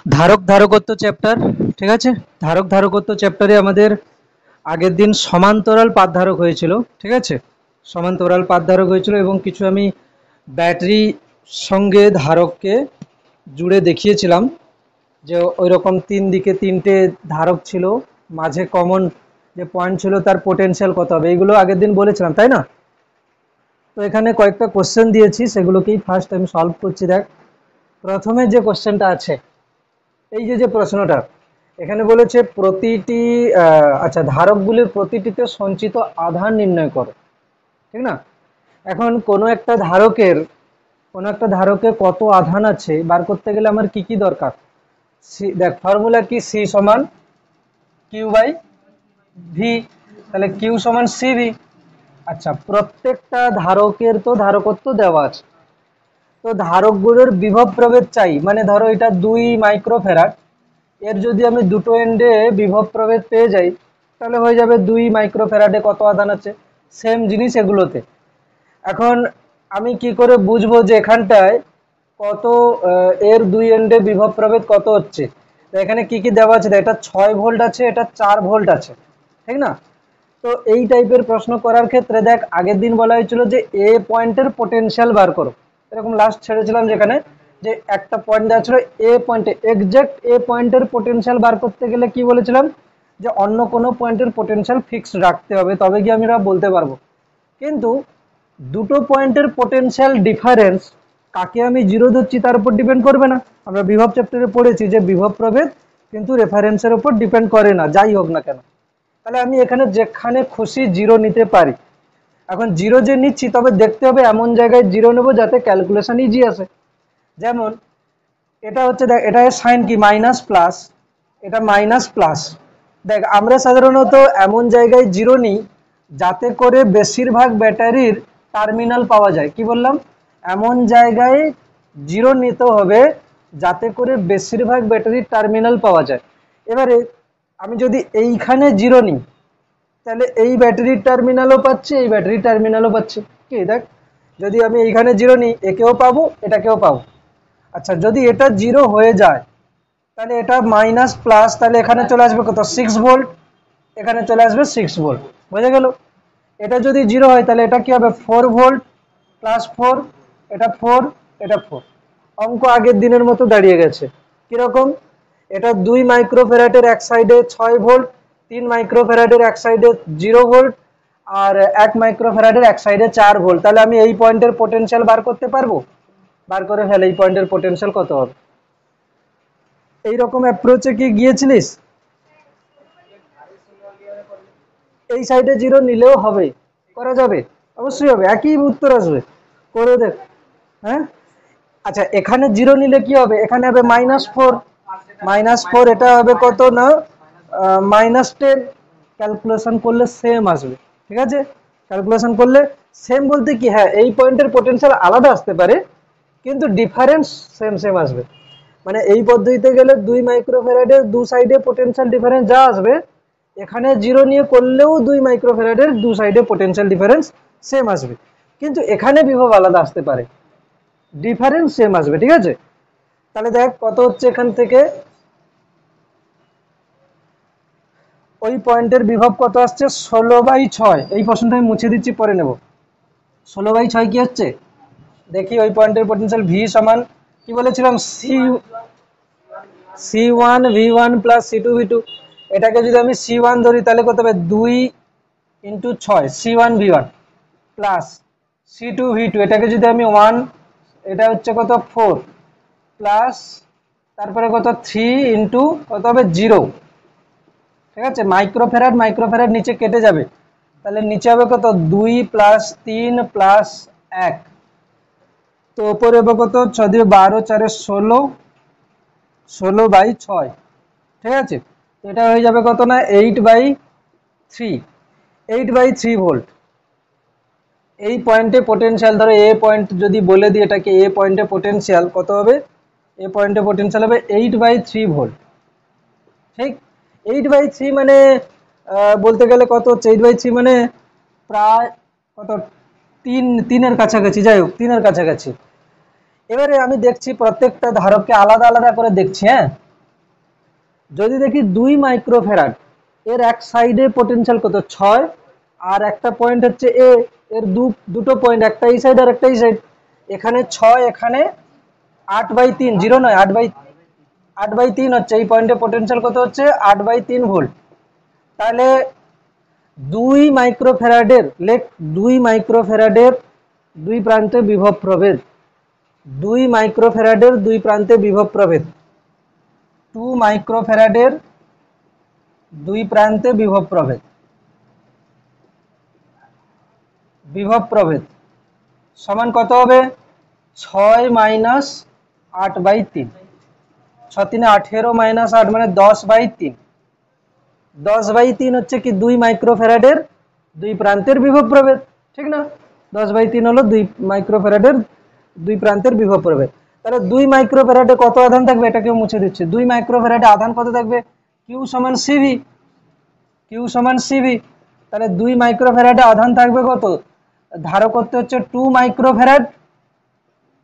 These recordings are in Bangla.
ধারক ধারকত্ব চ্যাপ্টার। ঠিক আছে, ধারক ধারকত্ব চ্যাপ্টারে আমাদের আগের দিন সমান্তরাল পাতধারক হয়েছিল। ঠিক আছে, সমান্তরাল পাতধারক হয়েছিল এবং কিছু আমি ব্যাটারি সঙ্গে ধারককে জুড়ে দেখিয়েছিলাম যে ওই রকম তিন দিকে তিনটে ধারক ছিল, মাঝে কমন যে পয়েন্ট ছিল তার পোটেনশিয়াল কত হবে, এইগুলো আগের দিন বলেছিলাম তাই না। তো এখানে কয়েকটা কোশ্চেন দিয়েছি, সেগুলোকেই ফার্স্ট আমি সলভ করছি। দেখ, প্রথমে যে কোশ্চেনটা আছে, এই যে প্রশ্নটা এখানে বলেছে প্রতিটি আচ্ছা, ধারকগুলির প্রতিটিতে সঞ্চিত আধান নির্ণয় করো। ঠিক না? এখন কোনো একটা ধারকে কত আধান আছে বার করতে গেলে আমার কি কি দরকার। দেখ, ফর্মুলা কি, সি সমান কিউ বাই ভি, তাহলে কিউ সমান সিভি। আচ্ছা, প্রত্যেকটা ধারকের তো ধারকত্ব দেওয়া আছে, তো ধারকগুলোর বিভব প্রভেদ চাই, মানে ধরো এটা 2 মাইক্রোফ্যারাড, এর যদি আমি দুটো এন্ডে বিভব প্রভেদ পেয়ে যাই তাহলে হয়ে যাবে 2 মাইক্রোফ্যারাডে কত আধান আছে। সেম জিনিস এগুলোতে। এখন আমি কি করে বুঝবো যে এখানটায় কত, এর দুই এন্ডে বিভব প্রভেদ কত হচ্ছে। তো এখানে কি কি দেওয়া আছে, এটা 6 ভোল্ট আছে, এটা 4 ভোল্ট আছে, ঠিক না। তো এই টাইপের প্রশ্ন করার ক্ষেত্রে দেখ, আগের দিন বলা হয়েছিল যে এ পয়েন্টের পোটেনশিয়াল বার করো, এরকম লাস্ট ছেড়েছিলাম যেখানে যে একটা পয়েন্ট দেওয়া ছিল এ পয়েন্টে, এক্সাক্ট এ পয়েন্টের পোটেনশিয়াল বার করতে গেলে কি বলেছিলাম যে অন্য কোনো পয়েন্টের পোটেনশিয়াল ফিক্সড রাখতে হবে, তবে কি আমরা বলতে পারবো। কিন্তু দুটো পয়েন্টের পোটেনশিয়াল ডিফারেন্স কাকে আমি জিরো ধরছি তার উপর ডিপেন্ড করবে না। আমরা বিভব চ্যাপ্টারে পড়েছি যে বিভব প্রভেদ কিন্তু রেফারেন্সের উপর ডিপেন্ড করে না, যাই হোক না কেন। তাহলে আমি এখানে যেখানে খুশি জিরো নিতে পারি। এখন জিরো যে নিচ্ছি, তবে দেখতে হবে এমন জায়গায় জিরো নেব যাতে ক্যালকুলেশন ইজি আসে। যেমন এটা হচ্ছে, দেখ এটা সাইন কি মাইনাস প্লাস, এটা মাইনাস প্লাস। দেখ, আমরা সাধারণত এমন জায়গায় জিরো নিই যাতে করে বেশিরভাগ ব্যাটারির টার্মিনাল পাওয়া যায়। কি বললাম, এমন জায়গায় জিরো নিতে হবে যাতে করে বেশিরভাগ ব্যাটারির টার্মিনাল পাওয়া যায়। এবারে আমি যদি এইখানে জিরো নিই তাহলে এই ব্যাটারির টার্মিনালও পাচ্ছি, এই ব্যাটারির টার্মিনালও পাচ্ছি। কি দেখ, যদি আমি এইখানে জিরো নিই একেও পাবো এটাকেও পাবো। আচ্ছা, যদি এটা জিরো হয়ে যায় তাহলে এটা মাইনাস প্লাস, তাহলে এখানে চলে আসবে কত, 6 ভোল্ট, এখানে চলে আসবে 6 ভোল্ট। বোঝা গেল। এটা যদি জিরো হয় তাহলে এটা কি হবে, 4 ভোল্ট প্লাস 4, এটা 4, এটা 4। অঙ্ক আগের দিনের মতো দাঁড়িয়ে গেছে। কিরকম, এটা 2 মাইক্রোফ্যারাডের এক সাইডে 6 ভোল্ট, 3 মাইক্রোফ্যারাডের এক সাইডে 0 ভোল্ট, আর 1 মাইক্রোফ্যারাডের এক সাইডে 4 ভোল্ট। তাহলে আমি এই পয়েন্টের পোটেনশিয়াল বার করতে পারবো। বার করে ফেলে এই পয়েন্টের পোটেনশিয়াল কত হবে। এইরকম অ্যাপ্রোচে কি গিয়েছিলিস? এই সাইডে জিরো নিলেও হবে, করা যাবে, অবশ্যই হবে, একই উত্তর আসবে, করে দেখ। হ্যাঁ, আচ্ছা, এখানে জিরো নিলে কি হবে, এখানে হবে -4, -4, এটা হবে কত না -10। ক্যালকুলেশন করলে সেম আসবে। ঠিক আছে, ক্যালকুলেশন করলে সেম বলতে কি, হ্যাঁ এই পয়েন্টের পোটেনশিয়াল আলাদা আসতে পারে কিন্তু ডিফারেন্স সেম সেম আসবে। মানে এই পদ্ধতিতে গেলে 2 মাইক্রোফ্যারাডের দু সাইডে পোটেনশিয়াল ডিফারেন্স যা আসবে, এখানে জিরো নিয়ে করলেও 2 মাইক্রোফ্যারাডের দু সাইডে পোটেনশিয়াল ডিফারেন্স সেম আসবে, কিন্তু এখানে বিভব আলাদা আসতে পারে, ডিফারেন্স সেম আসবে। ঠিক আছে, তাহলে দেখ কত হচ্ছে, এখান থেকে ওই পয়েন্টের বিভব কত আসছে, 16/6। এই প্রশ্নটা আমি মুছে দিচ্ছি, পরে নেব। 16/6 কি হচ্ছে দেখি, ওই পয়েন্টের পোটেনশিয়াল ভি সমান কি বলেছিলাম, C1V1 প্লাস C2V2। এটাকে যদি আমি C1 ধরি তাহলে কত হবে, 2 × 6 C1V1 প্লাস C2V2, এটাকে যদি আমি 1, এটা হচ্ছে কত 4 প্লাস, তারপরে কত 3 × কত হবে 0। ঠিক আছে, মাইক্রোফ্যারাড মাইক্রোফ্যারাড নিচে কেটে যাবে, তাহলে নিচে হবে কত 2 প্লাস 3 প্লাস 1, তো উপরে হবে কত 6 দিয়ে 12, 4 16, 16/6। ঠিক আছে, এটা হয়ে যাবে কত না 8/3, 8/3 ভোল্ট। এই পয়েন্টে পোটেনশিয়াল, ধরো এ পয়েন্ট যদি বলে দিই এটাকে, এ পয়েন্টে পোটেনশিয়াল কত হবে, এ পয়েন্টে পোটেনশিয়াল হবে 8/3 ভোল্ট। ঠিক, 8/3 মানে বলতে গেলে কত হচ্ছে, 8/3 মানে প্রায় কত, 3-এর কাছাকাছি, যাই হোক 3-এর কাছাকাছি। এবারে আমি দেখছি প্রত্যেকটা ধারককে আলাদা আলাদা করে দেখছি। হ্যাঁ, যদি দেখি 2 মাইক্রোফ্যারাড, এর এক সাইডে পোটেনশিয়াল কত 6, আর একটা পয়েন্ট হচ্ছে এ, এর দুটো পয়েন্ট, একটা এই সাইড আর একটা এই সাইড, এখানে 6, এখানে 8/3, 0 নয় 8/3 হচ্ছে, এই পয়েন্টে পোটেনশিয়াল কত হচ্ছে 8/3 ভোল্ট। তাহলে 2 মাইক্রোফ্যারাডের 2 মাইক্রোফ্যারাডের দুই প্রান্তে বিভব প্রভেদ, 2 মাইক্রোফ্যারাডের দুই প্রান্তে বিভব প্রভেদ, 2 মাইক্রোফ্যারাডের দুই প্রান্তে বিভব প্রভেদ, বিভব প্রভেদ সমান কত হবে 6 মাইনাস 8/3, 6 3 18 মাইনাস 8 মানে 10/3, 10/3 হচ্ছে কি 2 মাইক্রোফ্যারাডের দুই প্রান্তের বিভব প্রভেদ, ঠিক না? 10/3 হলো 2 মাইক্রোফ্যারাডের দুই প্রান্তের বিভব প্রভেদ। তাহলে 2 মাইক্রোফ্যারাডে কত আধান থাকবে, এটাকে মুছে দিচ্ছি। 2 মাইক্রোফ্যারাডে আধান কত থাকবে, কিউ সমান সিভি, কিউ সমান সিভি। তাহলে 2 মাইক্রোফ্যারাডে আধান থাকবে কত, ধারকত্ব হচ্ছে 2 মাইক্রোফ্যারাড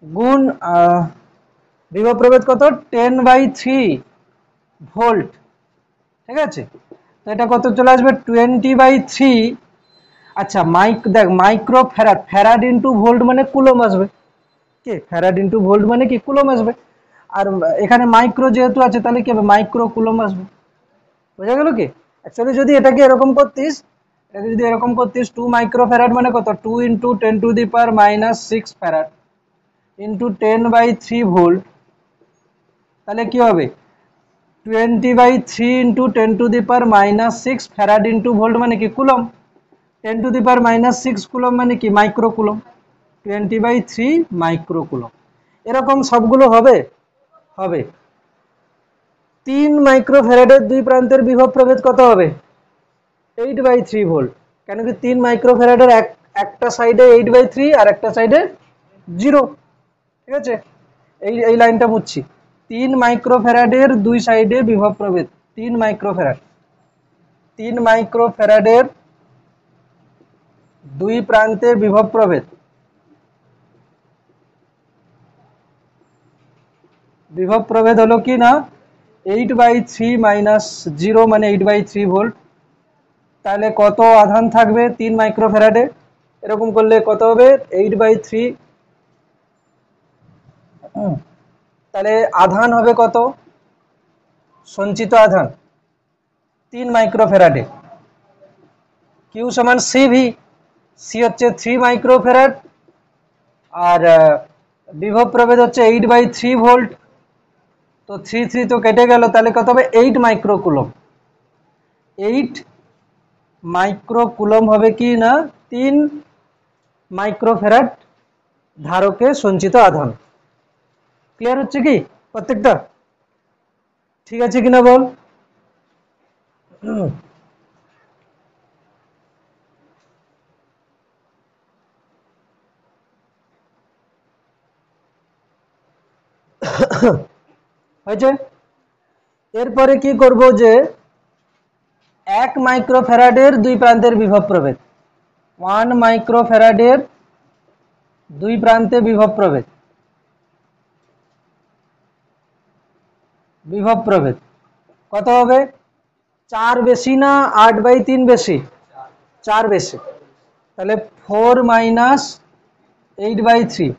গুণ বিভব প্রভেদ কত 10/3 ভোল্ট, ঠিক আছে? তো এটা কত চলে আসবে 20/3। আচ্ছা দেখ মাইক্রোফ্যারাড, ফ্যারাড ইন্টু ভোল্ট মানে কুলম আসবে, কি ফ্যারাড ইন্টু ভোল্ট মানে কি কুলম আসবে, আর এখানে মাইক্রো যেহেতু আছে তাহলে কি হবে মাইক্রো কুলম আসবে, বোঝা গেল কি? অ্যাকচুয়ালি যদি এটাকে এরকম করতিস, 2 মাইক্রোফ্যারাড মানে কত 2 × 10⁻⁻6 ফ্যারাড ইন্টু 10/3 ভোল্ট, তাহলে কি হবে 20/3 × 10⁻⁻6 ফ্যারাড ইন্টু ভোল্ট মানে কি কুলম, 10⁻⁻6 কুলম মানে কি মাইক্রো কুলম, 20/3 মাইক্রো কুলম। এরকম সবগুলো হবে হবে 3 মাইক্রোফ্যারাডের দুই প্রান্তের বিভব প্রভেদ কত হবে 8/3 ভোল্ট, কেন কি 3 মাইক্রোফ্যারাডের একটা সাইডে 8/3 আর একটা সাইডে 0, ঠিক আছে? এই লাইনটা মুছছি। 3 মাইক্রোফ্যারাডের দুই সাইডে বিভব প্রভেদ, 3 মাইক্রোফ্যারাড, 3 মাইক্রোফ্যারাডের দুই প্রান্তে বিভব প্রভেদ, বিভব প্রভেদ হলো কি না 8/3 মাইনাস 0 মানে 8/3 ভোল্ট। তাহলে কত আধান থাকবে 3 মাইক্রোফ্যারাডে, এরকম করলে কত হবে 8/3, তাহলে আধান হবে কত সঞ্চিত আধান 3 মাইক্রোফ্যারাডে, কিউ সমান সিভি, সি হচ্ছে 3 মাইক্রোফ্যারাড আর বিভব প্রভেদ হচ্ছে 8/3 ভোল্ট, তো 3 তো কেটে গেল, তাহলে কত হবে 8 মাইক্রোকুলম, 8 মাইক্রোকুলম হবে কি না 3 মাইক্রোফ্যারাড ধারকে সঞ্চিত আধান। ক্লিয়ার হচ্ছে কি প্রত্যেকটা, ঠিক আছে কিনা বল? হয়েছে? এরপরে কি করব যে 1 মাইক্রোফ্যারাডের দুই প্রান্তের বিভব প্রভেদ, 1 মাইক্রোফ্যারাডের দুই প্রান্তে বিভব প্রভেদ, বিভব প্রভেদ কত হবে 4 বেশি না 8/3 বেশি, 4 বেশি, তাহলে 4 মাইনাস 8/3,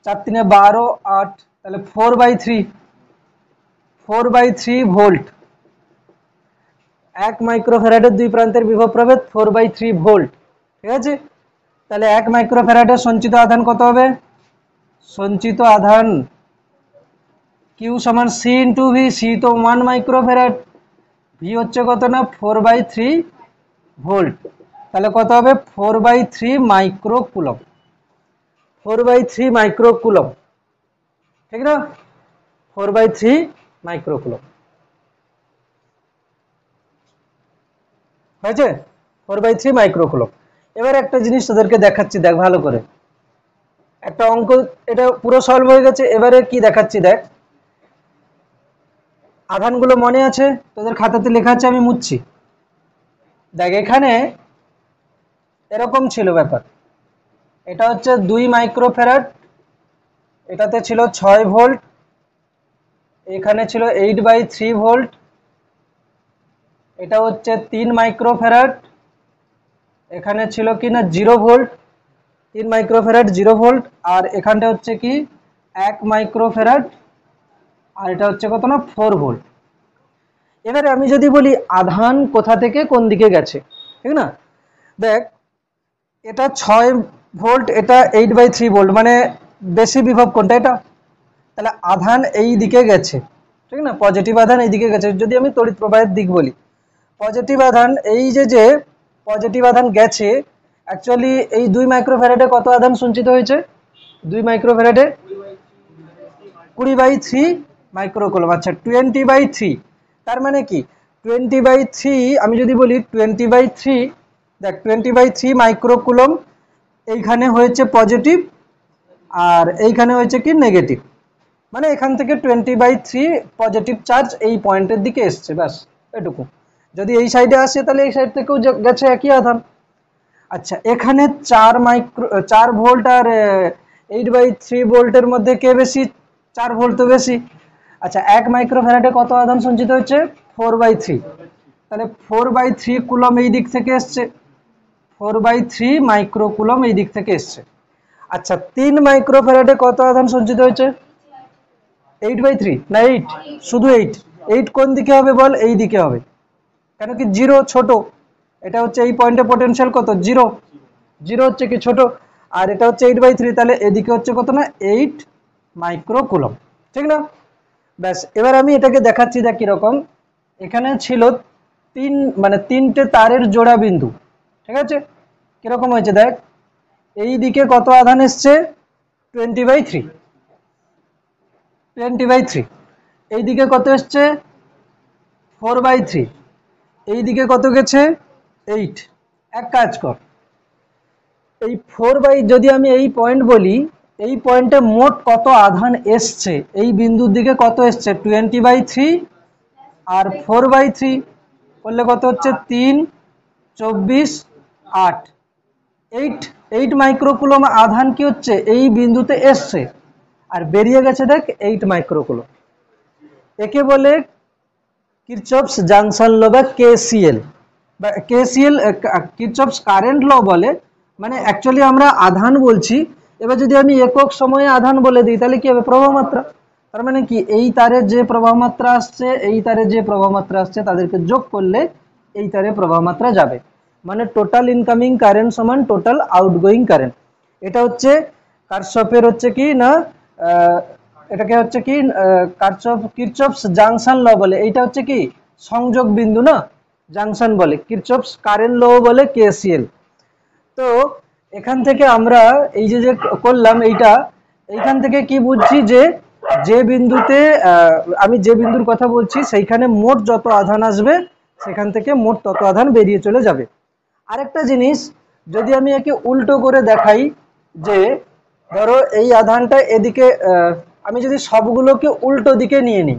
4 3 12 8, তাহলে 4/3, 4/3 ভোল্ট। 1 মাইক্রোফ্যারাডের দুই প্রান্তের বিভব প্রভেদ 4/3 ভোল্ট, ঠিক আছে? তাহলে 1 মাইক্রোফ্যারাডের সঞ্চিত আধান কত হবে, সঞ্চিত আধান কিউ সমান সি ইন্টু ভি, সি তো 1 মাইক্রোফ্যারাড, ভি হচ্ছে কত না 4/3 ভোল্ট, তাহলে কত হবে 4/3 মাইক্রোকুলম, 4/3 মাইক্রোকুলম, ঠিক না? 4/3 মাইক্রোকুলম হয়েছে, 4/3 মাইক্রোকুলম। এবার একটা জিনিস তোদেরকে দেখাচ্ছি, দেখ ভালো করে, একটা অঙ্ক, এটা পুরো সলভ হয়ে গেছে। এবারে কি দেখাচ্ছি দেখ, আধানগুলো মনে আছে তোদের খাতাতে লেখা আছে, আমি মুছছি। দেখ এখানে এরকম ছিল ব্যাপার, এটা হচ্ছে 2 মাইক্রোফ্যারাড, এটাতে ছিল 6 ভোল্ট, এখানে ছিল 8/3 ভোল্ট, এটা হচ্ছে 3 মাইক্রোফ্যারাড, এখানে ছিল কি না 0 ভোল্ট, 3 মাইক্রোফ্যারাড 0 ভোল্ট, আর এখানটা হচ্ছে কি 1 মাইক্রোফ্যারাড, আর এটা হচ্ছে কত না 4 ভোল্ট। এবারে আমি যদি বলি আধান কোথা থেকে কোন দিকে গেছে, ঠিক না, দেখ এটা 6 ভোল্ট, এটা 8/3 ভোল্ট, মানে বেশি বিভব কোনটা, এটা, তাহলে আধান এই দিকে গেছে, ঠিক না, পজিটিভ আধান এই দিকে গেছে। যদি আমি তড়িৎ প্রবাহের দিক বলি, পজিটিভ আধান এই যে পজিটিভ আধান গেছে, অ্যাকচুয়ালি এই 2 মাইক্রোফ্যারাডে কত আধান সঞ্চিত হয়েছে, 2 মাইক্রোফ্যারাডে 20/3 মাইক্রোকুলম, আচ্ছা 20/3, তার মানে কি 20/3, আমি যদি বলি 20/3, দেখ 20/3 মাইক্রোকুলম এইখানে হয়েছে পজিটিভ আর এইখানে হয়েছে কি নেগেটিভ, মানে এখান থেকে 20/3 পজিটিভ চার্জ এই পয়েন্টের দিকে এসছে, ব্যাস এটুকু। যদি এই সাইডে আসে তাহলে এই সাইড থেকেও গেছে একই আধান। আচ্ছা এখানে 4 ভোল্ট আর 8/3 ভোল্টের মধ্যে কে বেশি, 4 ভোল্ট তো বেশি। আচ্ছা 1 মাইক্রোফ্যারাডে কত আধান সঞ্চিত হচ্ছে, 4/3, তাহলে 4/3 কুলম এই দিক থেকে এসছে, 4/3 মাইক্রোকুলম এই দিক থেকে এসছে। আচ্ছা 3 মাইক্রোফ্যারাডে কত আধান সঞ্চিত হয়েছে, 8/3 না 8, শুধু 8 কোন দিকে হবে বল, এই দিকে হবে, কেন কি 0 ছোট, এটা হচ্ছে এই পয়েন্টে পটেনশিয়াল কত 0, 0 হচ্ছে কি ছোট, আর এটা হচ্ছে 8/3, তাহলে এদিকে হচ্ছে কত না 8 মাইক্রোকুলম, ঠিক না। ব্যাস এবার আমি এটাকে দেখাচ্ছি, দেখ কিরকম, এখানে ছিল 3টে তারের জোড়া বিন্দু, ঠিক আছে, কিরকম হয়েছে দেখ, এই দিকে কত আধান এসছে 20/3, এই দিকে কত এসছে 4/3, এই দিকে কত গেছে 8। এক কাজ কর, এই 4 যদি আমি এই পয়েন্ট বলি, এই পয়েন্টে মোট কত আধান এসছে, এই বিন্দুর দিকে কত এসছে 20/3 আর 4/3 করলে কত হচ্ছে 3, 24, 8, 8 মাইক্রোকুলম আধান কি হচ্ছে এই বিন্দুতে এসছে, আর বেরিয়ে গেছে দেখ 8 মাইক্রোকুলম। একে বলে কিরচফস জাংশন ল বা কেসিএল, বা কেসিএল কিরচফস কারেন্ট ল বলে, মানে অ্যাকচুয়ালি আমরা আধান বলছি, এবার যদি আমি একক সময়ে আধান বলে দিই তাহলে কি হবে প্রবাহ মাত্রা, তার মানে কি এই তারে যে প্রবাহ মাত্রা আসছে, এই তারে যে প্রবাহ মাত্রা আসছে তাদেরকে যোগ করলে এই তারে প্রবাহ মাত্রা যাবে, মানে টোটাল ইনকামিং কারেন্ট সমান টোটাল আউটগোয়িং কারেন্ট। এটা হচ্ছে কারশফের হচ্ছে কি না, এটাকে হচ্ছে কি কিরচফস জাংশন ল বলে, এইটা হচ্ছে কি সংযোগ বিন্দু না, জাংশন বলে, কিরচফস কারেন্ট ল বলে কেসিএল। তো এখান থেকে আমরা এই যে করলাম এইটা, এইখান থেকে কি বুঝছি যে যে বিন্দুতে আমি যে বিন্দুর কথা বলছি সেইখানে মোট যত আধান আসবে সেখান থেকে মোট তত আধান বেরিয়ে চলে যাবে। আরেকটা জিনিস, যদি আমি একে উল্টো করে দেখাই, যে ধরো এই আধানটা এদিকে, আমি যদি সবগুলোকে উল্টো দিকে নিয়ে নিই,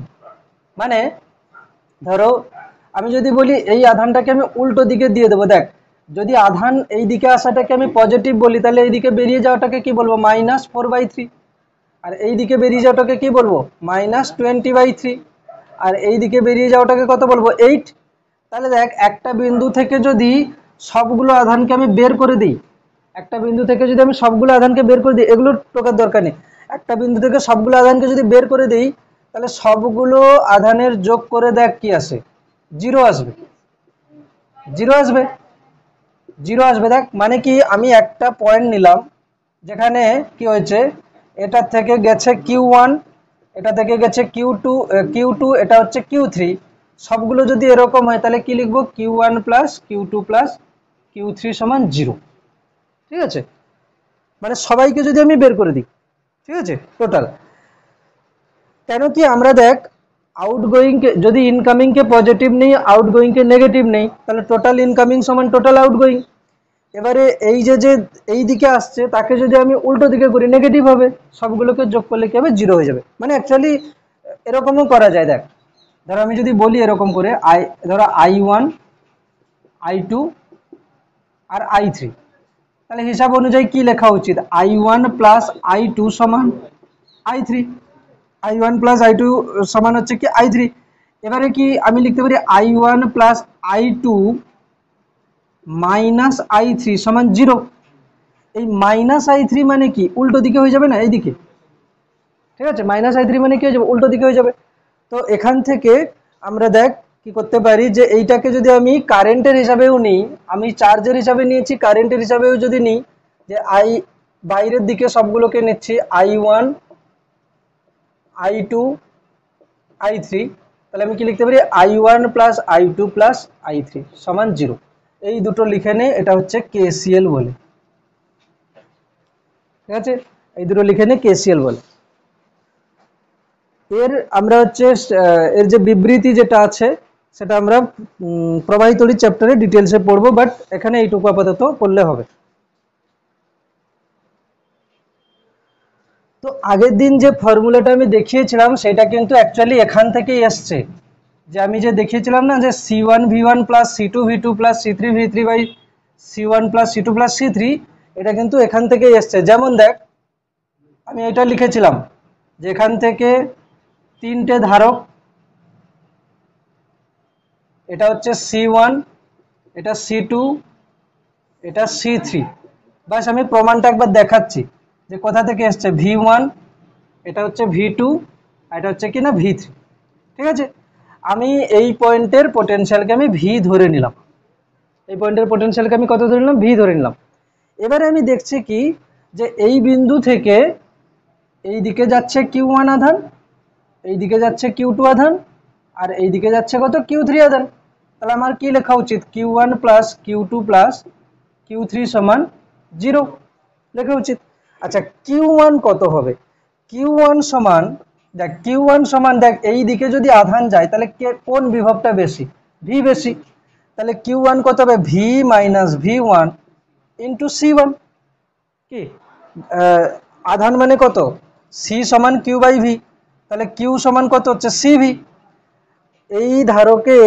মানে ধরো আমি যদি বলি এই আধানটাকে আমি উল্টো দিকে দিয়ে দেবো, দেখ যদি আধান এই দিকে আসাটাকে আমি পজিটিভ বলি তাহলে এইদিকে বেরিয়ে যাওয়াটাকে কি বলবো -4/3, আর এই দিকে বেরিয়ে যাওয়াটাকে কি বলবো -20/3, আর এই দিকে বেরিয়ে যাওয়াটাকে কত বলবো 8। তাহলে দেখ একটা বিন্দু থেকে যদি সবগুলো আধানকে আমি বের করে দিই, একটা বিন্দু থেকে যদি আমি সবগুলো আধানকে বের করে দিই, এগুলো টোকার দরকার নেই, একটা বিন্দু থেকে সবগুলো আধানকে যদি বের করে দিই তাহলে সবগুলো আধানের যোগ করে দেখ কি আসে, 0 আসবে, 0 আসবে, 0 আসবে। দেখ মানে কি আমি একটা পয়েন্ট নিলাম যেখানে কি হয়েছে, এটা থেকে গেছে Q1, এটা থেকে গেছে Q2, এটা হচ্ছে Q3, সবগুলো যদি এরকম হয় তাহলে কি লিখবো Q1 plus Q2 plus Q3 সমান 0, ঠিক আছে, মানে সবাইকে যদি আমি বের করে দিই, ঠিক আছে টোটাল। কেন কি আমরা দেখ আউটগোয়িং কে যদি ইনকামিং কে পজিটিভ নেই, আউটগোয়িং কে নেগেটিভ নেই, তাহলে টোটাল ইনকামিং সমান টোটাল আউটগোয়িং। এবারে এই যে এই দিকে আসছে তাকে যদি আমি উল্টো দিকে করি নেগেটিভ হবে, সবগুলোকে যোগ করলে কি হবে 0 হয়ে যাবে। মানে অ্যাকচুয়ালি এরকমও করা যায়, দেখ ধরো আমি যদি বলি এরকম করে ধরো I1, I2 আর I3, তাহলে হিসাব অনুযায়ী কি লেখা উচিত I1 প্লাস I2 সমান I3, I1 প্লাস I2 সমান হচ্ছে কি I3। এবারে কি আমি লিখতে পারি I1 plus I2 minus I3 সমান 0। এই মাইনাস I3 মানে কি উল্টো দিকে হয়ে যাবে না, এইদিকে, ঠিক আছে, মাইনাস I3 মানে কি হয়ে যাবে, উল্টো দিকে হয়ে যাবে। তো এখান থেকে আমরা দেখ কি করতে পারি যে এইটাকে যদি আমি কারেন্টের হিসাবেও নিই, আমি চার্জের হিসাবে নিয়েছি, কারেন্টের হিসাবেও যদি নিই, যে বাইরের দিকে সবগুলোকে নিচ্ছি I1 I2 I3, তাহলে আমি কি লিখতে পারি I1 plus I2 plus I3 সমান 0। এই দুটো লিখে নে, এটা হচ্ছে KCL বলে, ঠিক আছে, এই দুটো লিখে নে KCL বলে। এর আমরা হচ্ছে এর যে বিবৃতি যেটা আছে সেটা আমরা প্রবাহিত তড়িৎ চ্যাপ্টারে ডিটেলসে পড়বো, বাট এখানে এইটুকু আপাতত পড়লে হবে। তো আগের দিন যে ফর্মুলাটা আমি দেখিয়েছিলাম সেটা কিন্তু অ্যাকচুয়ালি এখান থেকেই এসছে, যে আমি যে দেখিয়েছিলাম না যে C1V1 plus C2V2 plus C3V3 by C1 plus C2 plus C3, এটা কিন্তু এখান থেকেই এসছে। যেমন দেখ আমি এটা লিখেছিলাম যে এখান থেকে তিনটে ধারক, এটা হচ্ছে C1, এটা C2, এটা C3। বাস আমি প্রমাণটা একবার দেখাচ্ছি যে কোথা থেকে এসছে। V1, এটা হচ্ছে V2, এটা হচ্ছে কি না V3, ঠিক আছে। আমি এই পয়েন্টের পোটেনশিয়ালকে আমি V ধরে নিলাম, এই পয়েন্টের পোটেনশিয়ালকে আমি কত ধরে নিলাম, V ধরে নিলাম। এবারে আমি দেখছি কি যে এই বিন্দু থেকে এই দিকে যাচ্ছে Q1 আধান, এই দিকে যাচ্ছে Q2 আধান, আর এই দিকে যাচ্ছে কত Q3 আধান। তাহলে আমার কি লেখা উচিত, Q1 plus Q2 plus Q3 সমান 0 লেখা উচিত। আচ্ছা Q1 কত হবে, Q1 সমান দেখ, Q1 সমান দেখ এই দিকে যদি আধান যায় তাহলে কোন বিভবটা বেশি, V বেশি। তাহলে Q1 কত হবে, V minus V1 into C1। কি আধান মানে কত, C সমান Q বাই V, তাহলে Q সমান কত হচ্ছে CV। এই ধারকে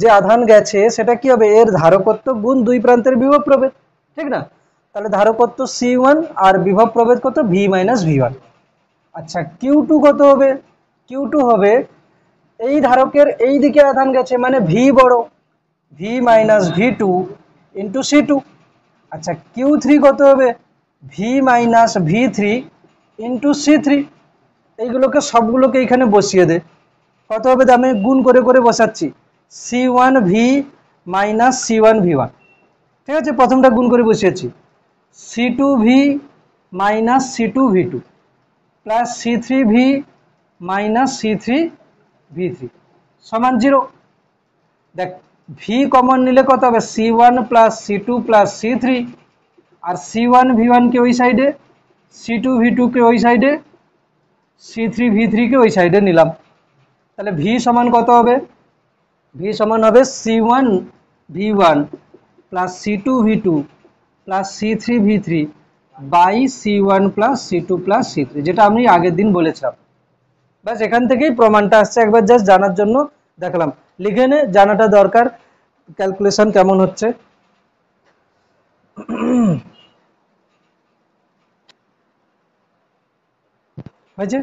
যে আধান গেছে সেটা কি হবে, এর ধারকত্ব গুণ দুই প্রান্তের বিভব প্রভেদ, ঠিক না। তাহলে ধারকত্ব C1 আর বিভব প্রভেদ কত, V মাইনাস V1। আচ্ছা Q2 কত হবে, Q2 হবে এই ধারকের এই দিকে আধান গেছে মানে V বড়, V minus V2 into C2। আচ্ছা Q3 কত হবে, V minus V3 into C3। এইগুলোকে সবগুলোকে এখানে বসিয়ে দে, কত হবে, আমি গুণ করে করে বসাচ্ছি, C1V মাইনাস C1V1, ঠিক আছে, প্রথমটা গুণ করে বসিয়েছি, C2V minus C2V2 plus C3V minus C3V3 সমান 0। দেখ V কমন নিলে কত হবে, C1 plus C2 plus C3, আর C1V1 কে ওই সাইডে, C2V2 কে ওই সাইডে, C3V3 কে ওই সাইডে নিলাম। তাহলে V সমান কত হবে, V সমান হবে C1V1 plus C2V2 plus C3V3 by C1 plus C2 plus C3, যেটা আমি আগের দিন বলেছিলাম। ব্যাস এখান থেকেই প্রমাণটা আসছে, একবার জাস্ট জানার জন্য দেখালাম, লিখে নে, জানাটা দরকার ক্যালকুলেশন কেমন হচ্ছে। হয়েছে,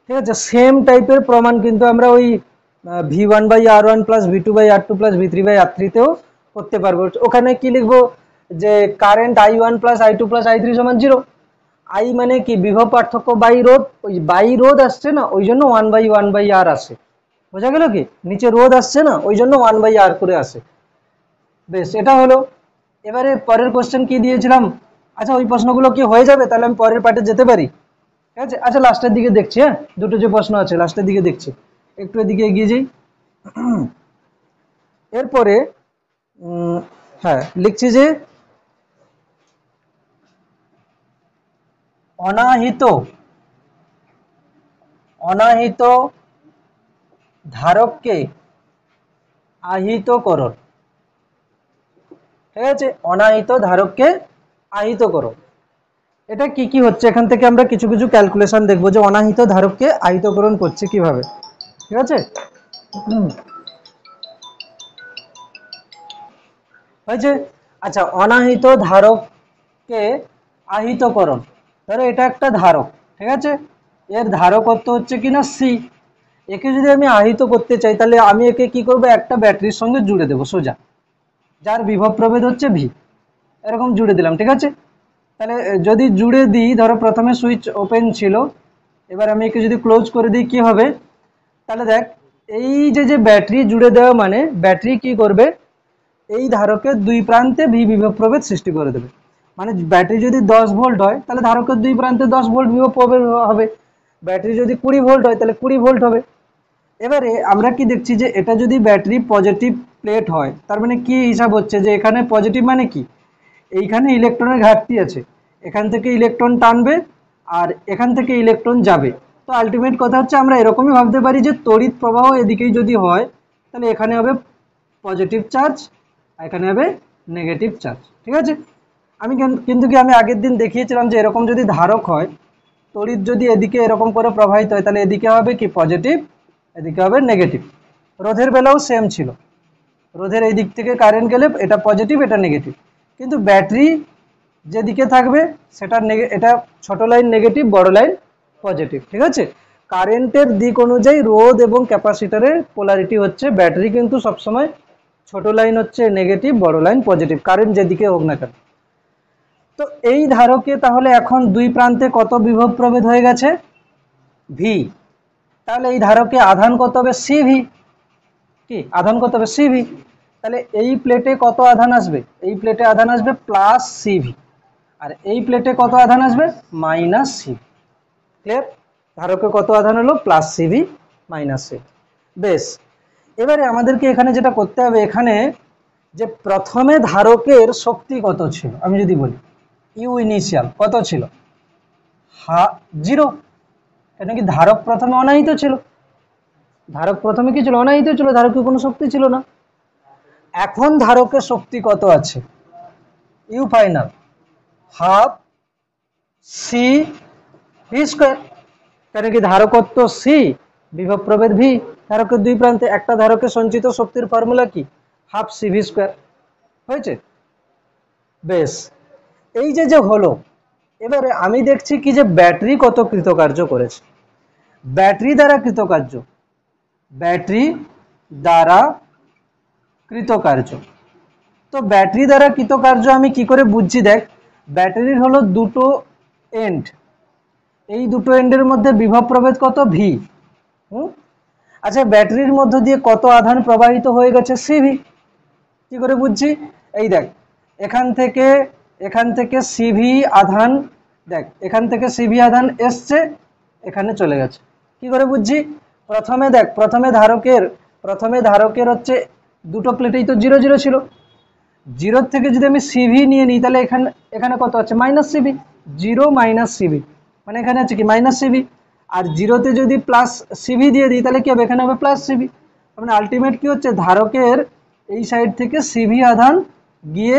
ঠিক আছে। সেম টাইপের প্রমাণ কিন্তু আমরা ওই V1/R1 plus V2 by R2 plus V3 by R3 তেও করতে পারবো। ওখানে কি লিখবো, যে current I1 plus I2 plus I3 সমান 0। I মানে কি বিভব পার্থক্য বাই রোধ, ওই বাই রোধ আসছে না ওই জন্য 1/1/R আসে, বোঝা গেল কি, নিচে রোধ আসছে না ওই জন্য 1/R করে আসে। বেশ এটা হলো। এবারে পরের কোশ্চেন কি দিয়েছিলাম, আচ্ছা ওই প্রশ্নগুলো কি হয়ে যাবে, তাহলে আমি পরের পার্টে যেতে পারি, ঠিক আছে। আচ্ছা লাস্টের দিকে দেখছি, হ্যাঁ দুটো যে প্রশ্ন আছে লাস্টের দিকে দেখছি, একটু এদিকে এগিয়ে যাই। এরপরে হ্যাঁ লিখছি যে অনাহিত ধারককে আহিতকরণ, ঠিক আছে, অনাহিত ধারককে আহিতকরণ। এটা কি কি হচ্ছে, এখান থেকে আমরা কিছু কিছু ক্যালকুলেশন দেখবো যে অনাহিত ধারককে আহিতকরণ করছে কিভাবে, ঠিক আছে। হয়েছে। আচ্ছা অনাহিত ধারককে আহিতকরণ, ধরো এটা একটা ধারক, ঠিক আছে, এর ধারকত্ব হচ্ছে কিনা সি। একে যদি আমি আহিত করতে চাই তাহলে আমি একে কি করব, একটা ব্যাটারির সঙ্গে জুড়ে দেবো সোজা, যার বিভব প্রভেদ হচ্ছে ভি, এরকম জুড়ে দিলাম, ঠিক আছে। তাহলে যদি জুড়ে দিই, ধরো প্রথমে সুইচ ওপেন ছিল, এবার আমি একে যদি ক্লোজ করে দিই কি হবে, তাহলে দেখ এই যে ব্যাটারি জুড়ে দেওয়া মানে ব্যাটারি কি করবে, এই ধারকের দুই প্রান্তে ভি বিভব প্রভেদ সৃষ্টি করে দেবে। মানে ব্যাটারি যদি 10 ভোল্ট হয় তাহলে ধারকের দুই প্রান্তে 10 ভোল্ট বিভব প্রভেদ হবে, ব্যাটারি যদি 20 ভোল্ট হয় তাহলে 20 ভোল্ট হবে। এবারে আমরা কি দেখছি যে এটা যদি ব্যাটারি পজিটিভ প্লেট হয়, তার মানে কি হিসাব হচ্ছে যে এখানে পজিটিভ মানে কি, এইখানে ইলেকট্রনের ঘাটতি আছে, এখান থেকে ইলেকট্রন টানবে আর এখান থেকে ইলেকট্রন যাবে। তো আলটিমেট কথা হচ্ছে আমরা এরকমই ভাবতে পারি যে তড়িৎ প্রবাহ এদিকেই যদি হয় তাহলে এখানে হবে পজিটিভ চার্জ, এখানে হবে নেগেটিভ চার্জ, ঠিক আছে। আমি কিন্তু কি আমি আগের দিন দেখিয়েছিলাম যে এরকম যদি ধারক হয়, তড়িৎ যদি এদিকে এরকম করে প্রবাহিত হয় তাহলে এদিকে হবে কি পজিটিভ, এদিকে হবে নেগেটিভ। রোধের বেলাও সেম ছিল, রোধের এই দিক থেকে কারেন্ট গেলে এটা পজিটিভ এটা নেগেটিভ, কিন্তু ব্যাটারি যেদিকে থাকবে সেটা এটা ছোট লাইন নেগেটিভ, বড় লাইন পজিটিভ, ঠিক আছে। কারেন্টের দিক অনুযায়ী রোধ এবং ক্যাপাসিটরের পোলারিটি হচ্ছে, ব্যাটারি কিন্তু সবসময় ছোট লাইন হচ্ছে নেগেটিভ, বড় লাইন পজিটিভ, কারেন্ট যেদিকে হোক না কেন। তো এই ধারকে তাহলে এখন দুই প্রান্তে কত বিভব প্রভেদ হয়ে গেছে, ভি। তাহলে এই ধারকে আধান কত হবে, সিভি। কি আধান কত হবে, সিভি। তাহলে এই প্লেটে কত আধান আসবে, এই প্লেটে আধান আসবে প্লাস সিভি, আর এই প্লেটে কত আধান আসবে, মাইনাস সিভি। ক্লিয়ার? ধারকে কত আধান হলো, প্লাস সিভি মাইনাস সিভি। বেশ, এবারে আমাদেরকে এখানে যেটা করতে হবে, এখানে যে প্রথমে ধারকের শক্তি কত ছিল আমি যদি বলি, ইউ ইনিশিয়াল কত ছিল, 0। কেন কি ধারক প্রথমে অনাহিত ছিল, ধারক প্রথমে কি ছিল, অনাহিত ছিল, ধারকে কোনো শক্তি ছিল না। এখন ধারকের শক্তি কত আছে, U final half C V square. কেন কি ধারকত্ব সি, বিভব প্রভেদ ভি, ধারকের দুই প্রান্তে, একটা ধারকের সঞ্চিত শক্তির ফর্মুলা কি, হাফ সি ভি স্কোয়ার। হয়েছে? বেশ, এই যে হলো, এবারে আমি দেখছি কি যে ব্যাটারি কত কৃতকার্য করেছে। ব্যাটারি দ্বারা কৃতকার্য, ব্যাটারি দ্বারা কৃতকার্য। তো ব্যাটারি দ্বারা কৃতকার্য আমি কি করে বুঝছি, দেখ ব্যাটারির হলো দুটো এন্ড, এই দুটো এন্ডের মধ্যে বিভব প্রভেদ কত, ভি। আচ্ছা, ব্যাটারির মধ্য দিয়ে কত আধান প্রবাহিত হয়ে গেছে, সিভি। কি করে বুঝছি, এই দেখ এখান থেকে সিভি আধান, দেখ এখান থেকে সিভি আধান এসছে, এখানে চলে গেছে। কি করে বুঝছি, প্রথমে দেখ প্রথমে ধারকের হচ্ছে দুটো প্লেটেই তো 0 0 ছিল, 0 থেকে যদি আমি সিভি নিয়ে নিই তাহলে এখানে কত আছে, মাইনাস সিভি, 0 মাইনাস সিভি, মানে এখানে আছে কি মাইনাস সিভি। আর 0-তে যদি প্লাস সিভি দিয়ে দিই তাহলে কি হবে, এখানে হবে প্লাস সিভি। মানে আলটিমেট কি হচ্ছে, ধারকের এই সাইড থেকে সিভি আধান গিয়ে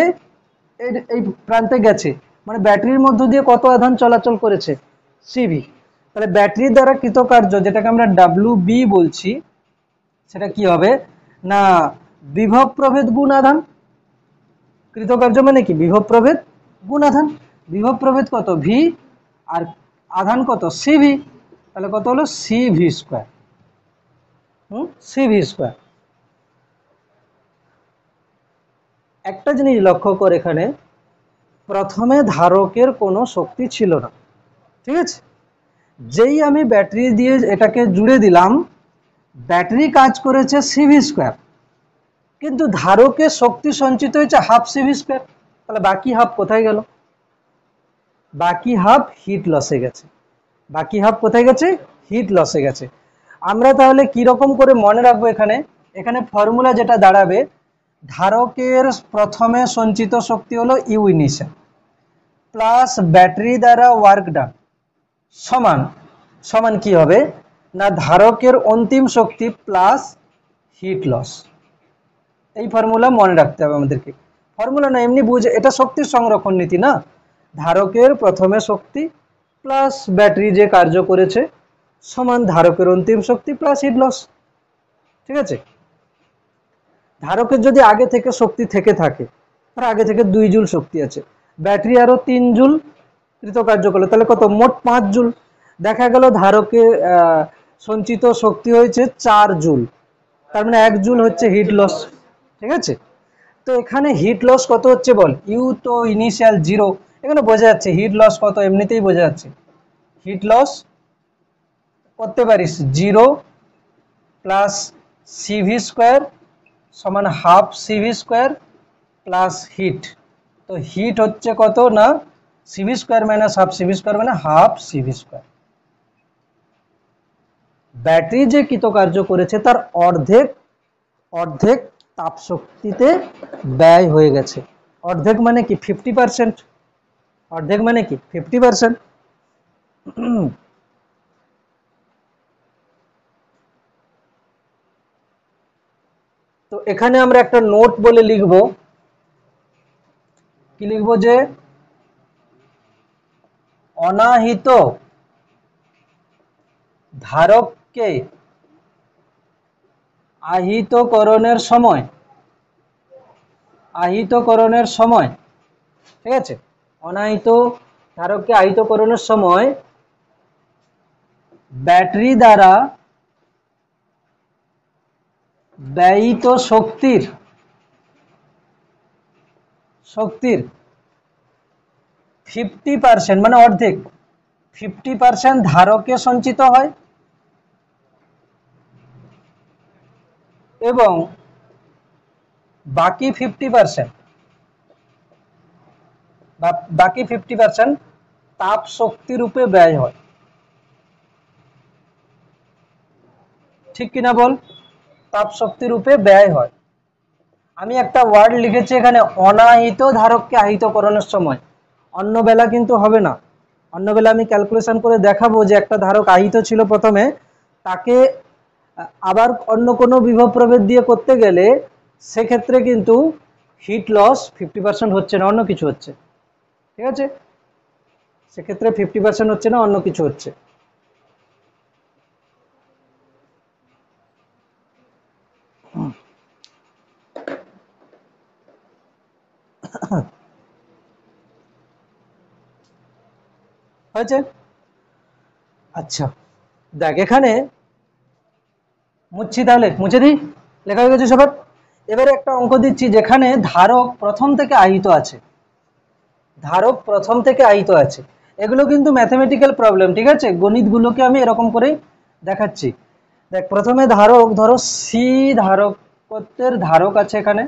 এই প্রান্তে গেছে, মানে ব্যাটারির মধ্য দিয়ে কত আধান চলাচল করেছে, সিভি। তাহলে ব্যাটারি দ্বারা কৃতকার্য, যেটাকে আমরা WB বলছি, সেটা কি হবে না, বিভব প্রভেদ গুণ আধান। কৃতকার্য মানে কি, বিভব প্রভেদ গুণ আধান। বিভব প্রভেদ কত, ভি, আর আধান কত, সিভি। তাহলে কত হলো, সিভি স্কোয়ার। CV square. একটা জিনিস লক্ষ্য করে, এখানে প্রথমে ধারকের কোনো শক্তি ছিল না, ঠিক আছে। যেই আমি ব্যাটারি দিয়ে এটাকে জুড়ে দিলাম, ব্যাটারি কাজ করেছে সিভি স্কোয়ার, কিন্তু ধারকের শক্তি সঞ্চিত হয়েছে হাফ সিভি স্কোয়ার। তাহলে বাকি হাফ কোথায় গেল, বাকি হাফ হিট লসে গেছে। বাকি হাফ কোথায় গেছে, হিট লসে গেছে। আমরা তাহলে কি রকম করে মনে রাখবো, এখানে ফর্মুলা যেটা দাঁড়াবে, ধারকের প্রথমে সঞ্চিত শক্তি হলো ইউ ইনিশিয়াল প্লাস ব্যাটারি দ্বারা ওয়ার্ক ডান সমান সমান কি হবে না, ধারকের অন্তিম শক্তি প্লাস হিট লস। এই ফর্মুলা মনে রাখতে হবে আমাদেরকে। ফর্মুলা না এমনি বুঝে, এটা শক্তির সংরক্ষণ নীতি না, ধারকের প্রথমে শক্তি প্লাস ব্যাটারি যে কার্য করেছে সমান ধারকের অন্তিম শক্তি প্লাস হিট লস, ঠিক আছে। ধারকের যদি আগে থেকে শক্তি থেকে থাকে, আর আগে থেকে 2 জুল শক্তি আছে, ব্যাটারি আরো 3 জুল কৃতকার্য করলো, তাহলে কত, মোট 5 জুল। দেখা গেল ধারকে সঞ্চিত শক্তি হয়েছে 4 জুল, তার মানে 1 জুল হচ্ছে হিট লস। ঠিক আছে, তো এখানে হিট লস কত হচ্ছে বল, ইউ তো ইনিশিয়াল 0, এখানে বোঝা যাচ্ছে হিট লস কত, এমনিতেই বোঝা যাচ্ছে হিট লস করতে পারিস 0 প্লাস সিভি স্কোয়ার সমান half C V square plus heat. তো হিট হচ্ছে কত না C V square minus half C V square মানে হাফ সিভি স্কোয়ার। ব্যাটারি যে কৃতকার্য করেছে তার অর্ধেক অর্ধেক তাপ শক্তিতে ব্যয় হয়ে গেছে। অর্ধেক মানে কি 50%, অর্ধেক মানে কি 50%। তো এখানে আমরা একটা নোট বলে লিখব, কি লিখব যে অনাহিত ধারককে আহিতকরণের সময়, আহিতকরণের সময়, ঠিক আছে, অনাহিত ধারককে আহিতকরণের সময় ব্যাটারি দ্বারা ব্যয়িত শক্তির 50% মানে অর্ধেক 50% ধারকে সঞ্চিত হয় এবং বাকি 50% বাকি 50% তাপ শক্তি রূপে ব্যয় হয়। ঠিক কিনা বল, তাপ শক্তি রূপে ব্যয় হয়। আমি একটা ওয়ার্ড লিখেছি এখানে অনাহিত ধারককে আহিতকরণের সময়, অন্য বেলা কিন্তু হবে না। অন্য বেলা আমি ক্যালকুলেশন করে দেখাবো যে একটা ধারক আহিত ছিল প্রথমে, তাকে আবার অন্য কোনো বিভব প্রভেদ দিয়ে করতে গেলে সেক্ষেত্রে কিন্তু হিট লস 50% হচ্ছে না, অন্য কিছু হচ্ছে। ঠিক আছে, সেক্ষেত্রে 50% হচ্ছে না, অন্য কিছু হচ্ছে। হয়েছে? আচ্ছা দেখ এখানে মুছছি, তাহলে মুছে দিই, লেখা হয়ে গেছে সবার। এবারে একটা অঙ্ক দিচ্ছি যেখানে ধারক প্রথম থেকে আহিত আছে, ধারক প্রথম থেকে আহিত আছে। এগুলো কিন্তু ম্যাথমেটিক্যাল প্রবলেম, ঠিক আছে, গণিতগুলোকে আমি এরকম করেই দেখাচ্ছি। দেখ প্রথমে ধারক, ধরো সি ধারকত্বের ধারক আছে এখানে,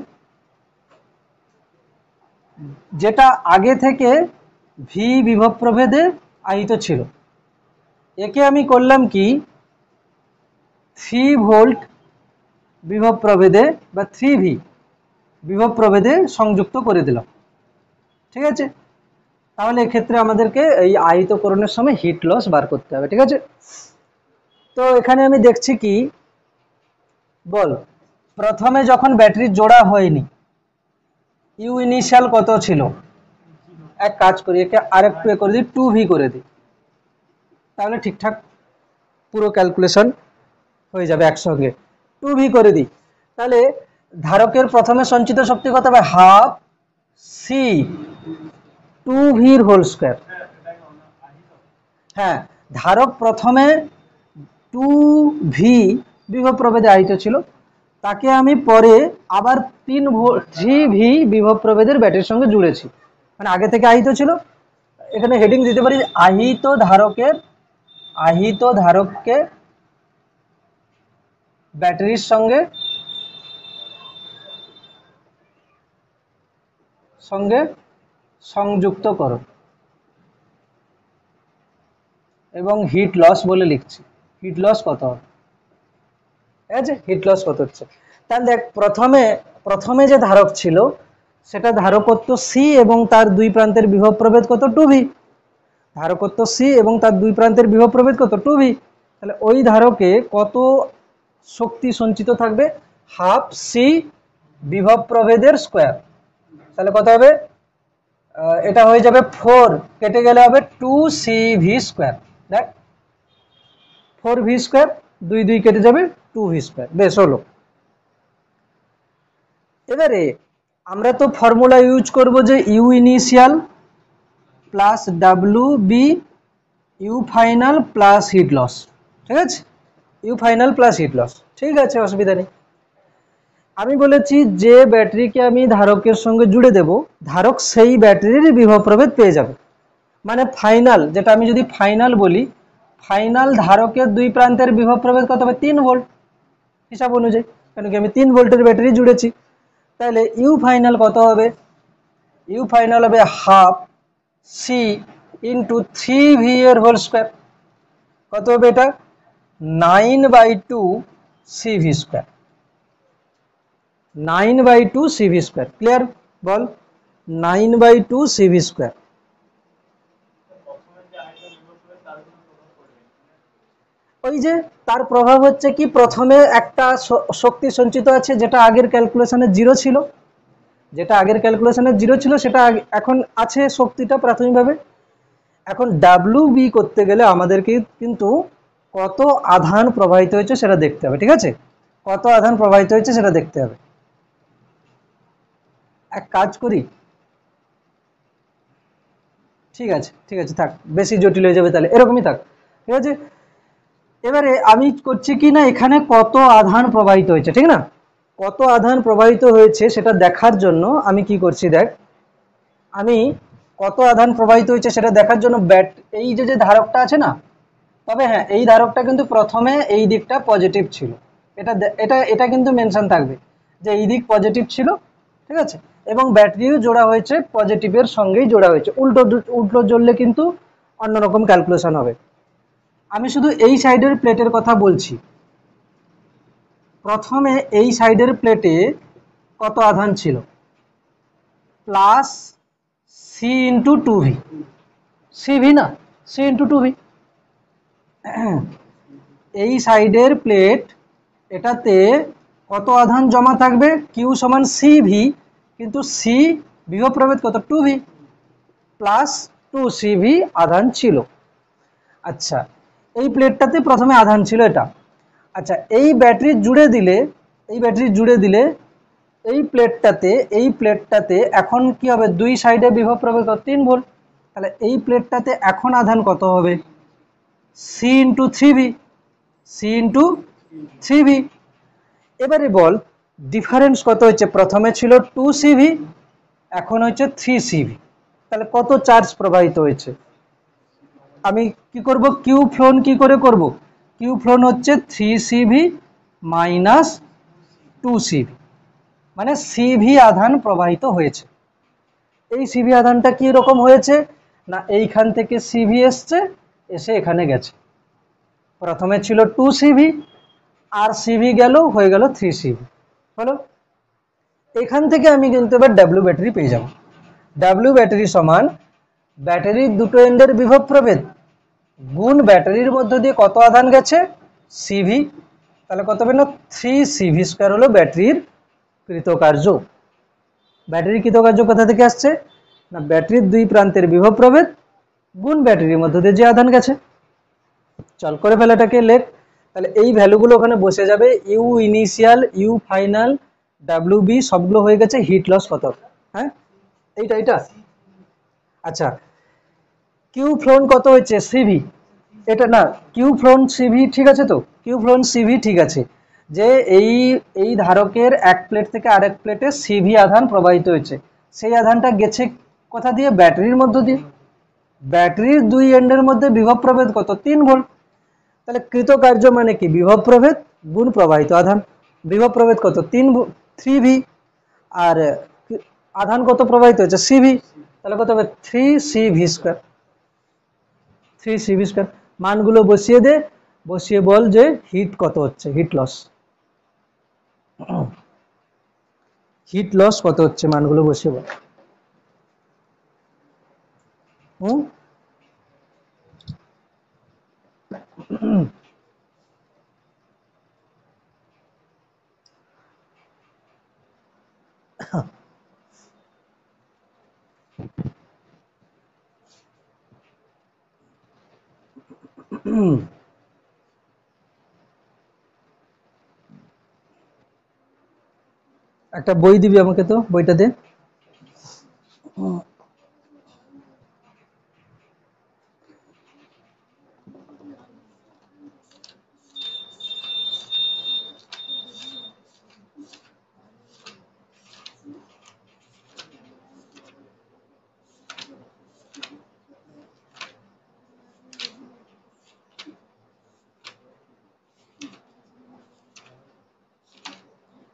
যেটা আগে থেকে ভি বিভব প্রভেদে আহিত ছিল। একে আমি করলাম কি 3 ভোল্ট বিভব প্রভেদে বা 3V বিভব প্রভেদে সংযুক্ত করে দিলাম। ঠিক আছে, তাহলে এক্ষেত্রে আমাদেরকে এই আহিতকরণের সময় হিট লস বার করতে হবে। ঠিক আছে, তো এখানে আমি দেখছি কি বল, প্রথমে যখন ব্যাটারি জোড়া হয়নি ইউ ইনিশিয়াল কত ছিল, এক কাজ করি একে আরেকটু করে দিই 2V করে দিই, তাহলে ঠিকঠাক পুরো ক্যালকুলেশন হয়ে যাবে একসঙ্গে। 2V করে দিই, তাহলে ধারকের প্রথমে সঞ্চিত শক্তি কত হবে, half C 2V whole square. হ্যাঁ, ধারক প্রথমে 2V বিভব প্রভেদে আহিত ছিল, তাকে আমি পরে আবার 3V বিভব প্রভেদের ব্যাটারির সঙ্গে জুড়েছি, মানে আগে থেকে আহিত ছিল। এখানে হেডিং দিতে পারি আহিত ধারককে ব্যাটারির সঙ্গে সংযুক্ত করো এবং হিট লস বলে লিখছি। হিট লস কত হবে, ঠিক আছে, হিট লস কত হচ্ছে। তাহলে দেখ প্রথমে যে ধারক ছিল সেটা ধারকত্ব সি এবং তার দুই প্রান্তের বিভব প্রভেদ কত 2V। ধারকত্ব সি এবং তার দুই প্রান্তের বিভব প্রভেদ কত 2V। তাহলে ওই ধারকে কত শক্তি সঞ্চিত থাকবে, হাফ সি বিভব প্রভেদের স্কোয়ার। তাহলে কত হবে, এটা হয়ে যাবে 4, কেটে গেলে হবে 2CV স্কোয়ার। দেখ 4V স্কোয়ার, 2 2 কেটে যাবে 2V স্কোয়ার। বেশ হলো। এবারে আমরা তো ফর্মুলা ইউজ করব যে U initial plus W B U final plus heat loss, ঠিক আছে, U final plus heat loss, ঠিক আছে, অসুবিধা নেই। আমি বলেছি যে ব্যাটারিকে আমি ধারকের সঙ্গে জুড়ে দেব, ধারক সেই ব্যাটারির বিভব প্রভেদ পেয়ে যাবে। মানে ফাইনাল, যেটা আমি যদি ফাইনাল বলি, ফাইনাল ধারকের দুই প্রান্তের বিভব প্রভেদ কত হবে? 3 ভোল্ট হিসাব অনুযায়ী, কেন কি আমি 3 ভোল্টের ব্যাটারি জুড়েছি। তাহলে ইউ ফাইনাল কত হবে? ইউ ফাইনাল হবে হাফ সি ইন্টু 3v এর হোল স্কোয়ার। কত হবে এটা? 9/2 CV square, 9/2 CV square. Clear? বল, 9/2 সিভি স্কোয়ার। ওই যে তার প্রভাব হচ্ছে কি, প্রথমে একটা শক্তি সঞ্চিত আছে যেটা আগের ক্যালকুলেশনে 0 ছিল, যেটা আগের ক্যালকুলেশনে 0 ছিল সেটা এখন আছে শক্তিটা প্রাথমিকভাবে। এখন ডাব্লিউ বি করতে গেলে আমাদেরকে কিন্তু কত আধান প্রবাহিত হয়েছে সেটা দেখতে হবে, ঠিক আছে, কত আধান প্রবাহিত হয়েছে সেটা দেখতে হবে। এক কাজ করি, ঠিক আছে, ঠিক আছে, থাক, বেশি জটিল হয়ে যাবে, তাহলে এরকমই থাক, ঠিক আছে। এবারে আমি করছি কি না, এখানে কত আধান প্রবাহিত হয়েছে, ঠিক না, কত আধান প্রবাহিত হয়েছে সেটা দেখার জন্য আমি কি করছি, দেখ, আমি কত আধান প্রবাহিত হয়েছে সেটা দেখার জন্য এই যে ধারকটা আছে না, তবে হ্যাঁ, এই ধারকটা কিন্তু প্রথমে এই দিকটা পজিটিভ ছিল, এটা এটা এটা কিন্তু মেনশন থাকবে যে এই দিক পজিটিভ ছিল, ঠিক আছে, এবং ব্যাটারিও জোড়া হয়েছে পজিটিভের সঙ্গেই জোড়া হয়েছে, উল্টো উল্টো জড়লে কিন্তু অন্যরকম ক্যালকুলেশন হবে। আমি শুধু এই সাইডের প্লেটের কথা বলছি। প্রথমে এই সাইডের প্লেটে কত আধান ছিল? Plus C into 2v, C V না, সি ইন্টু 2v। এই সাইডের প্লেট, এটাতে কত আধান জমা থাকবে? কিউ সমান সিভি, কিন্তু সি বিভব প্রভেদ কত? 2v প্লাস 2cv আধান ছিল। আচ্ছা, এই প্লেটটাতে প্রথমে আধান ছিল এটা। আচ্ছা, এই ব্যাটারি জুড়ে দিলে, এই ব্যাটারি জুড়ে দিলে এই প্লেটটাতে এখন কি হবে? দুই সাইডে বিভব প্রভেদ 3 ভোল্ট। তাহলে এই প্লেটটাতে এখন আধান কত হবে? C into 3v, C into 3v। এবারে বল ডিফারেন্স কত হচ্ছে? প্রথমে ছিল 2cv, এখন হচ্ছে 3cv। তাহলে কত চার্জ প্রবাহিত হয়েছে? আমি কি করব? কিউ ফ্লোন কি করে করব? কিউ ফ্লোন হচ্ছে 3cv মাইনাস 2cv, মানে সিভি আধান প্রবাহিত হয়েছে। এই সিভি আধানটা কি রকম হয়েছে না, এইখান থেকে সিভি এসছে, এসে এখানে গেছে। প্রথমে ছিল 2cv, আর সিভি গেল, হয়ে গেল 3cv। হলো, এখান থেকে আমি কিন্তু এবার ডাব্লিউ ব্যাটারি পেয়ে যাব। ডাব্লিউ ব্যাটারি সমান ব্যাটারির দুটো এন্ডের বিভব প্রভেদ গুণ ব্যাটারির মধ্য দিয়ে কত আধান গেছে? সিভি। তাহলে কত হবে না, 3cv স্কয়ার হলো ব্যাটারির কৃতকার্য। ব্যাটারির কৃতকার্য কোথা থেকে আসছে না, ব্যাটারির দুই প্রান্তের বিভব প্রভেদ গুণ ব্যাটারির মধ্য দিয়ে যে আধান গেছে। চল করে ফেলাটাকে লেখ। তাহলে এই ভ্যালুগুলো ওখানে বসে যাবে, U initial, U final, W B সবগুলো হয়ে গেছে। হিট লস কত? হ্যাঁ, এইটা। আচ্ছা, কিউ ফ্লোন কত হচ্ছে? সিভি। এটা না, কিউ ফ্লোন সিভি, ঠিক আছে তো, কিউ ফ্লোন সিভি ঠিক আছে, যে এই ধারকের এক প্লেট থেকে আরেক প্লেটে সিভি আধান প্রবাহিত হয়েছে, সেই আধানটা গেছে কোথা দিয়ে? ব্যাটারির মধ্য দিয়ে। ব্যাটারির দুই এন্ডের মধ্যে বিভব প্রভেদ কত? 3 ভোল্ট। তাহলে কৃতকার্য মানে কি? বিভব প্রভেদ গুণ প্রবাহিত আধান। বিভব প্রভেদ কত? 3v, আর আধান কত প্রবাহিত হচ্ছে? সিভি। তাহলে কত হবে? 3cv square, 3cv square. মানগুলো বসিয়ে দে, বসিয়ে বল যে হিট কত হচ্ছে, হিট লস, হিট লস কত হচ্ছে, মানগুলো বসিয়ে বল। একটা বই দিবি আমাকে, তো বইটা দে।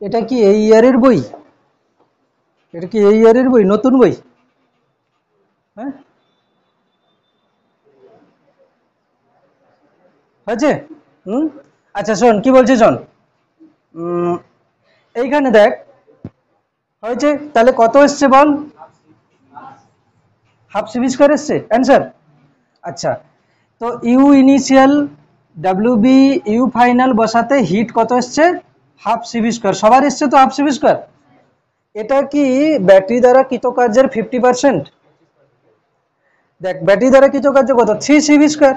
এটা কি এই ইয়ারের বই? এটা কি এই ইয়ারের বই, নতুন বই? হ্যাঁ, হয়েছে? আচ্ছা শোন কি বলছি শোন, এইখানে দেখ হয়েছে, তাহলে কত এসছে বল? হাফ সিভি স্কোয়ার এসছে অ্যান্সার। আচ্ছা, তো U initial W B U final বসাতে হিট কত এসছে? হাফ সিভি স্কোয়ার, সবার এসছে তো হাফ সিভি স্কোয়ার। এটা কি ব্যাটারি দ্বারা কৃতকার্যের 50%? দেখ ব্যাটারি দ্বারা কৃতকার্য কত, 3 সিভি স্কোয়ার,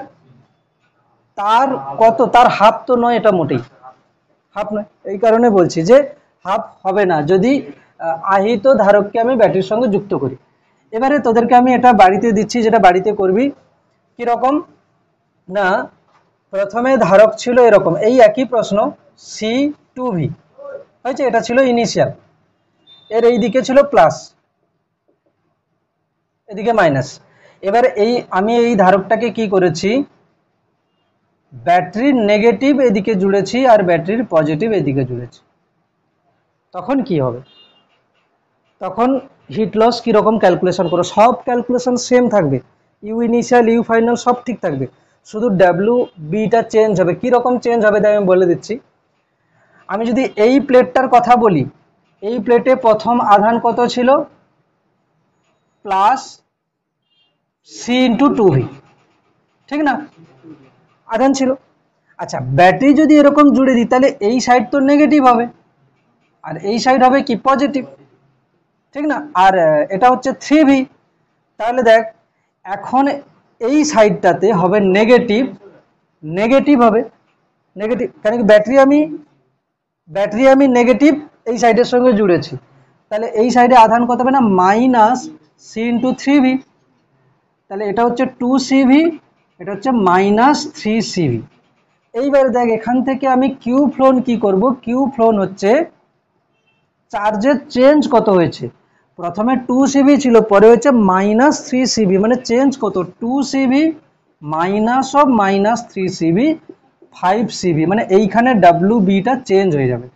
তার কত, তার হাফ তো নয়, এটা মোটেই হাফ নয়। এই কারণে বলছি যে হাফ হবে না যদি আহিত ধারককে আমি ব্যাটারির সঙ্গে যুক্ত করি। এবারে তোদেরকে আমি এটা বাড়িতে দিচ্ছি, যেটা বাড়িতে করবি। কিরকম না, প্রথমে ধারক ছিল এরকম, এই একই প্রশ্ন C2V হয়েছে, এটা ছিল ইনিশিয়াল, এর এই দিকে ছিল প্লাস, এদিকে মাইনাস। এবার আমি এই ধারকটাকে কি করেছি, ব্যাটারির নেগেটিভ এদিকে জুড়েছি আর ব্যাটারির পজিটিভ এদিকে জুড়েছি। তখন কি হবে, তখন হিট লস কিরকম ক্যালকুলেশন করো, সব ক্যালকুলেশন সেম থাকবে, ইউ ইনিশিয়াল ইউ ফাইনাল সব ঠিক থাকবে, শুধু ডাব্লিউ বিটা চেঞ্জ হবে। কিরকম চেঞ্জ হবে তাই আমি বলে দিচ্ছি। আমি যদি এই প্লেটটার কথা বলি, এই প্লেটে প্রথম আধান কত ছিল, প্লাস C/2V, ঠিক না, আধান ছিল। আচ্ছা, ব্যাটারি যদি এরকম জুড়ে দিই তাহলে এই সাইড তো নেগেটিভ হবে আর এই সাইড হবে কি পজিটিভ, ঠিক না, আর এটা হচ্ছে 3V। তাহলে দেখ এখন এই সাইডটাতে হবে নেগেটিভ, নেগেটিভ হবে, নেগেটিভ, কেন কি ব্যাটারি আমি নেগেটিভ এই সাইডের সঙ্গে জুড়েছি, তাহলে এই সাইডে আধান কত হবে না, মাইনাস C/3V। তাহলে এটা হচ্ছে 2CV, এটা হচ্ছে মাইনাস 3CV। এইবার দেখ এখান থেকে আমি কিউ ফ্লোন কি করব, কিউ ফ্লোন হচ্ছে চার্জের চেঞ্জ কত হয়েছে, প্রথমে 2CV ছিল, পরে হচ্ছে মাইনাস 3CV, মানে চেঞ্জ কত, 2CV minus of minus 3CV 5CV, মানে এইখানে WBটা চেঞ্জ হয়ে যাবে।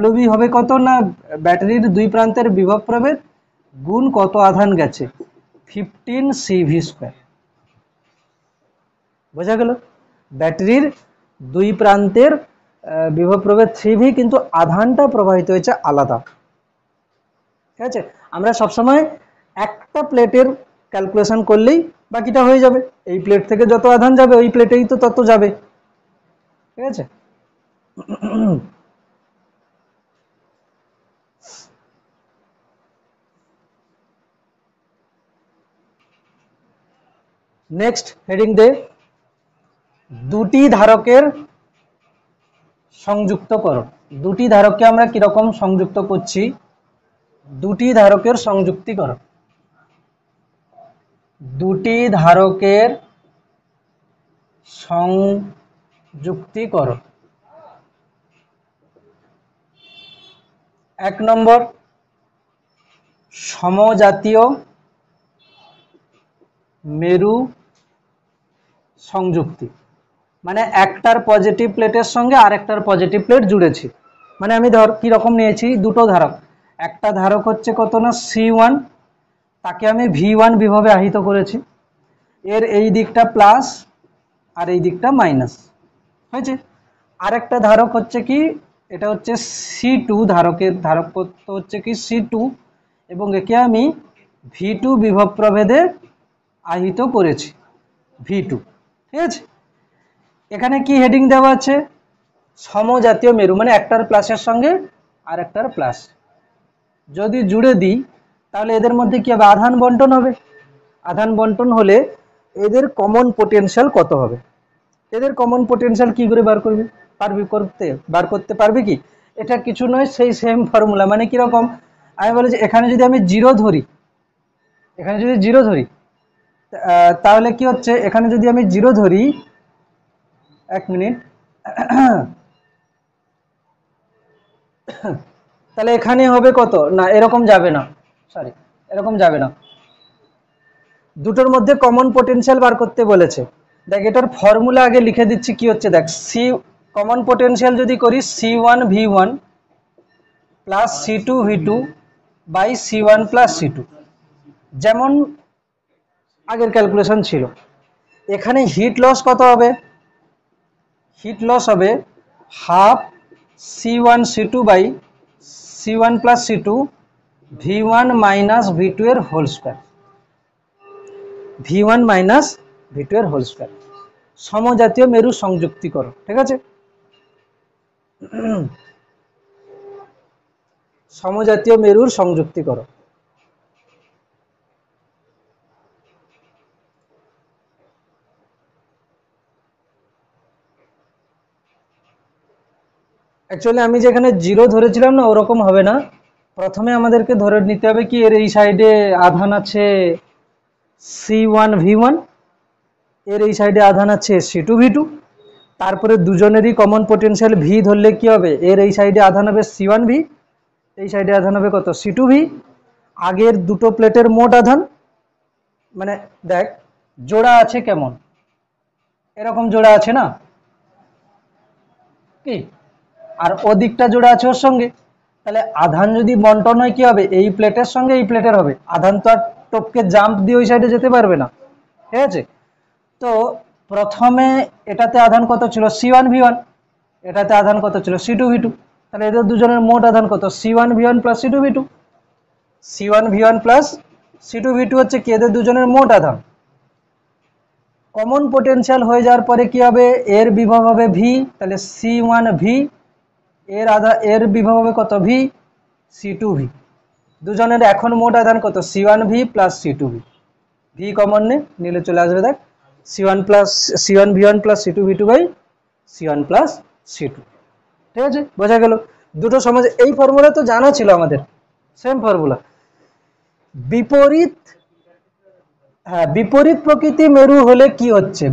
WB হবে কত না, ব্যাটারির দুই প্রান্তের বিভব প্রভেদ গুণ কত আধান গেছে, 15CV স্কোয়ার। বোঝা গেল, ব্যাটারির দুই প্রান্তের বিভব প্রভেদ 3V, কিন্তু আধানটা প্রবাহিত হয়েছে আলাদা। ঠিক আছে, আমরা সবসময় একটা প্লেটের ক্যালকুলেশন করলেই বাকিটা হয়ে যাবে, এই প্লেট থেকে যত আধান যাবে ওই প্লেটেই তো তত যাবে। ঠিক আছে, নেক্সট হেডিং দে, দুটি ধারকের সংযুক্তকরণ। দুটি ধারককে আমরা কিরকম সংযুক্ত করছি, দুটি ধারকের সংযুক্তিকরণ, দুটি ধারকের সংযুক্তিকরণ। 1 নম্বর সমজাতীয় মেরু সংযুক্তি, মানে একটার পজিটিভ প্লেটের সঙ্গে আরেকটার পজিটিভ প্লেট জুড়েছি। মানে আমি ধর কি রকম নিয়েছি, দুটো ধারক, একটা ধারক হচ্ছে কত না C1, তাকে আমি V1 বিভবে আহিত করেছি, এর এই দিকটা প্লাস আর এই দিকটা মাইনাস হয়েছে। আরেকটা ধারক হচ্ছে কি, এটা হচ্ছে C2, ধারকের ধারক হচ্ছে কি C2, এবং একে আমি V2 বিভব প্রভেদে আহিত করেছি, V2। ঠিক আছে, এখানে কি হেডিং দেওয়া আছে, সমজাতীয় মেরু, মানে একটার প্লাসের সঙ্গে আর একটার প্লাস যদি জুড়ে দিই তাহলে এদের মধ্যে কি হবে, আধান বন্টন হবে। আধান বন্টন হলে এদের কমন পোটেনশিয়াল কত হবে, এদের কমন পোটেনশিয়াল কি করে বার করবি, বার করতে পারবি কি, এটা কিছু নয় সেই সেম ফর্মুলা। মানে কিরকম, আমি বলি যে এখানে যদি আমি জিরো ধরি, এখানে যদি জিরো ধরি তাহলে কি হচ্ছে, এখানে যদি আমি জিরো ধরি, 1 মিনিট, তাহলে এখানে হবে কত না, এরকম যাবে না, সরি এরকম যাবে না, দুটোর মধ্যে কমন পোটেনশিয়াল বার করতে বলেছে। দেখ এটার ফর্মুলা আগে লিখে দিচ্ছি, কি হচ্ছে দেখ, কমন পোটেনশিয়াল যদি করি C1V1 plus C2V2 by C1 plus C2, যেমন আগের ক্যালকুলেশন ছিল। এখানে হিট লস কত হবে? হিট লস হবে half C1C2 by C1 plus C2 V1 minus V2 এর whole square, V1 minus V2 এর হোল স্কয়ার। সমজাতীয় মেরু সংযুক্তি করো, ঠিক আছে? সমজাতীয় মেরুর সংযুক্তি করো। অ্যাকচুয়ালি আমি যেখানে 0 ধরেছিলাম না, ওরকম হবে না। প্রথমে আমাদেরকে ধরে নিতে হবে কি এর এই সাইডে আধান আছে C1V1, এর এই সাইডে আধান আছে C2V2, তারপরে দুজনেরই কমন পোটেনশিয়াল V ধরলে কি হবে, এর এই সাইডে আধান হবে C1V, এই সাইডে আধান হবে কত C2V। আগের দুটো প্লেটের মোট আধান, মানে দেখ জোড়া আছে কেমন, এরকম জোড়া আছে না কি, আর ওদিকটা জোড়া আছে ওর সঙ্গে, তাহলে আধান যদি বন্টন হয় কি হবে, এই প্লেটের সঙ্গে এই প্লেটের হবে। আধান তো আর টপকে জাম্প দিয়ে ওই সাইডে যেতে পারবে না, ঠিক আছে? তো প্রথমে এটাতে আধান কত ছিল C1V1, এটাতে আধান কত ছিল C2V2, তাহলে এদের দুজনের মোট আধান কত C1V1 plus C2V2। C1V1 plus C2V2 হচ্ছে কি এদের দুজনের মোট আধান। কমন পোটেনশিয়াল হয়ে যাওয়ার পরে কি হবে, এর বিভব হবে V, তাহলে C1V, এর বিভব হবে কত V, C2V। দুজনের এখন মোট আধান কত C1V plus C2V। V common নিলে চলে আসবে দেখ C1V1 plus C2V2 by C1 plus C2, ঠিক আছে? বোঝা গেল দুটো সমাজ। এই ফর্মুলা তো জানা ছিল আমাদের, সেম ফর্মুলা। বিপরীত, হ্যাঁ বিপরীত প্রকৃতি মেরু হলে কি হচ্ছে,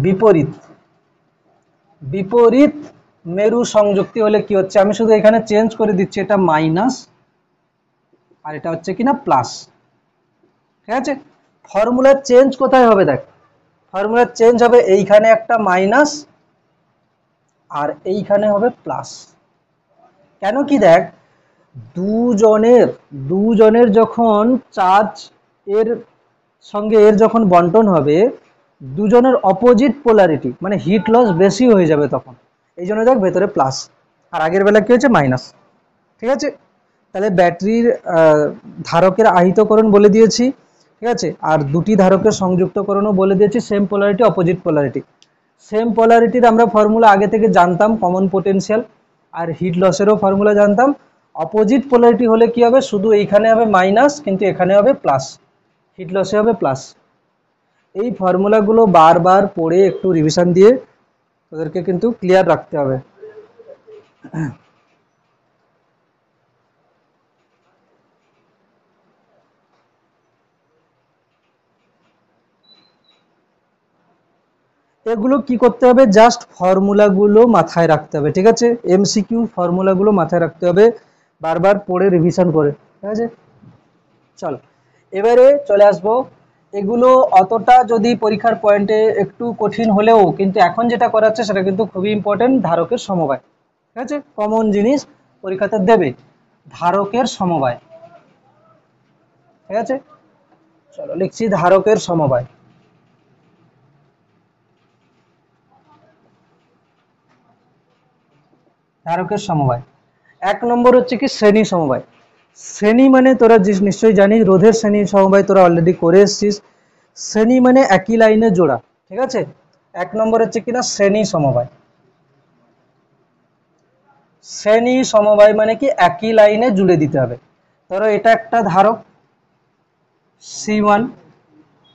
বিপরীত মেরু সংযুক্তি হলে কি হচ্ছে, আমি শুধু এখানে চেঞ্জ করে দিচ্ছি, এটা মাইনাস আর এটা হচ্ছে কিনা প্লাস, ঠিক আছে? ফর্মুলার চেঞ্জ কোথায় হবে দেখ, ফর্মুলার চেঞ্জ হবে এইখানে একটা মাইনাস আর এইখানে হবে প্লাস। কেন কি দেখ, দুজনের যখন চার্জ এর সঙ্গে এর যখন বন্টন হবে, দুজনের অপোজিট পোলারিটি মানে হিট লস বেশি হয়ে যাবে তখন, এই জন্য দেখ ভেতরে প্লাস আর আগের বেলা কি হচ্ছে মাইনাস, ঠিক আছে? তাহলে ব্যাটারির ধারকের আহিতকরণ বলে দিয়েছি, ঠিক আছে? আর দুটি ধারকের সংযুক্তকরণও বলে দিয়েছি, same polarity opposite polarity. Same পোলারিটির আমরা ফর্মুলা আগে থেকে জানতাম, কমন পোটেনশিয়াল আর হিট লসেরও ফর্মুলা জানতাম। অপোজিট পোলারিটি হলে কি হবে, শুধু এইখানে হবে মাইনাস কিন্তু এখানে হবে প্লাস, হিট লসে হবে প্লাস। এই ফর্মুলাগুলো বারবার পড়ে একটু রিভিশন দিয়ে ওদেরকে কিন্তু ক্লিয়ার রাখতে হবে। এগুলো কি করতে হবে, জাস্ট ফর্মুলাগুলো মাথায় রাখতে হবে, ঠিক আছে? এমসিকিউ ফর্মুলাগুলো মাথায় রাখতে হবে, বারবার পড়ে রিভিশন করে, ঠিক আছে? চল এবারে চলে আসবো, এগুলো অতটা যদি পরীক্ষার পয়েন্টে একটু কঠিন হলেও কিন্তু এখন যেটা করাচ্ছে সেটা কিন্তু খুবই ইম্পর্টেন্ট, ধারকের সমবায়, ঠিক আছে? কমন জিনিস পরীক্ষাতে দেবে, ধারকের সমবায়, ঠিক আছে? চলো লিখছি ধারকের সমবায়। ধারকের সমবায় 1 নম্বর হচ্ছে কি শ্রেণী সমবায়। শ্রেণী মানে তোরা নিশ্চয়ই জানিস, রোধের শ্রেণী সমবায় তোরা অলরেডি করে এসেছিস। শ্রেণী মানে একই লাইনে জোড়া, ঠিক আছে? 1 নম্বর হচ্ছে কিনা শ্রেণী সমবায়। শ্রেণী সমবায় মানে কি একই লাইনে জুড়ে দিতে হবে। ধরো এটা একটা ধারক C1,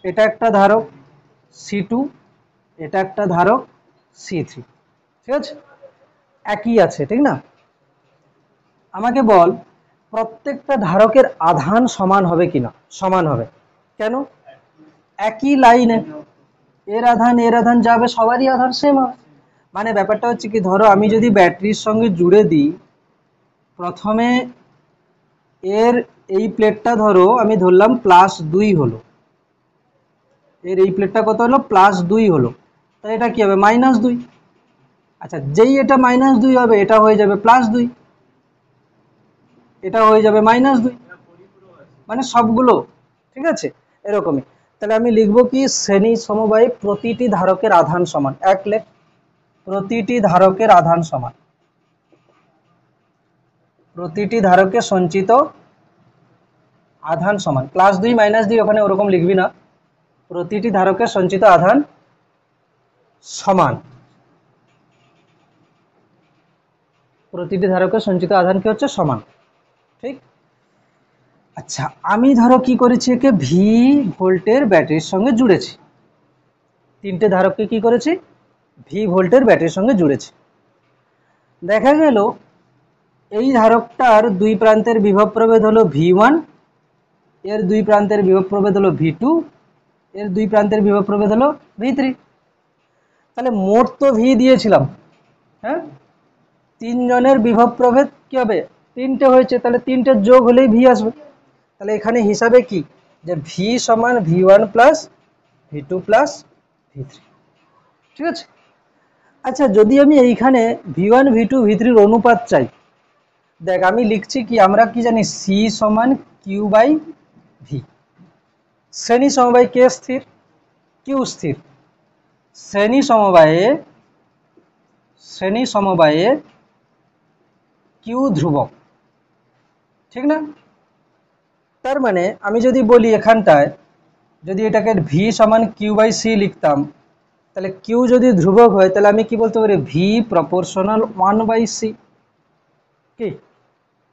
এটা একটা ধারক C2, এটা একটা ধারক C3, ঠিক আছে? একই আছে, ঠিক না? আমাকে বল প্রত্যেকটা ধারকের আধান সমান হবে কিনা, সমান হবে। কেন, একই লাইনে এর আধান যাবে, সবারই আধান সেম হবে। মানে ব্যাপারটা হচ্ছে কি, ধরো আমি যদি ব্যাটারির সঙ্গে জুড়ে দিই, প্রথমে এর এই প্লেটটা ধরো আমি ধরলাম +2 হলো, এর এই প্লেটটা কত হলো +2 হলো, তাই এটা কি হবে -2। আচ্ছা যেই এটা -2 হবে এটা হয়ে যাবে +2, এটা হয়ে যাবে -2, মানে সবগুলো, ঠিক আছে, এরকমই। তাহলে আমি লিখবো কি, শ্রেণী সমবায়ে প্রতিটি ধারকের আধান সমান, এক লেখ প্রতিটি ধারকের আধান সমান, প্রতিটি ধারকে সঞ্চিত আধান সমান, +2 -2 ওখানে ওরকম লিখবি না, প্রতিটি ধারকের সঞ্চিত আধান সমান, প্রতিটি ধারকের সঞ্চিত আধান কি হচ্ছে, সমান, ঠিক। আচ্ছা, আমি ধরো কি করেছি, একে ভি ভোল্টের ব্যাটারির সঙ্গে জুড়েছি, তিনটে ধারককে কি করেছি, ভি ভোল্টের ব্যাটারির সঙ্গে জুড়েছি। দেখা গেল এই ধারকটার দুই প্রান্তের বিভব প্রভেদ হলো V1, এর দুই প্রান্তের বিভব প্রভেদ হলো V2, এর দুই প্রান্তের বিভব প্রভেদ হলো V3। তাহলে মোট তো ভি দিয়েছিলাম, হ্যাঁ, তিনজনের বিভব প্রভেদ কি হবে, তিনটে হয়েছে, তাহলে তিনটে যোগ হলেই ভি আসবে। তাহলে এখানে হিসাবে কি, যে ভি সমান V1 plus V2 plus V3, ঠিক আছে। আচ্ছা, যদি আমি এইখানে V1 V2 V3 এর অনুপাত চাই, দেখ আমি লিখছি কি, আমরা কি জানি, সি সমান কিউ বাই ভি, শ্রেণী সমবায় কে স্থির, কিউ স্থির, শ্রেণী সমবায়ে কিউ ধ্রুবক, ঠিক না। তার মানে আমি যদি বলি এখানটায়, যদি এটাকে ভি সমান কিউ বাই সি লিখতাম, তাহলে কিউ যদি ধ্রুবক হয়, তাহলে আমি কি বলতে পারি, ভি প্রপোর্শনাল 1/c, কি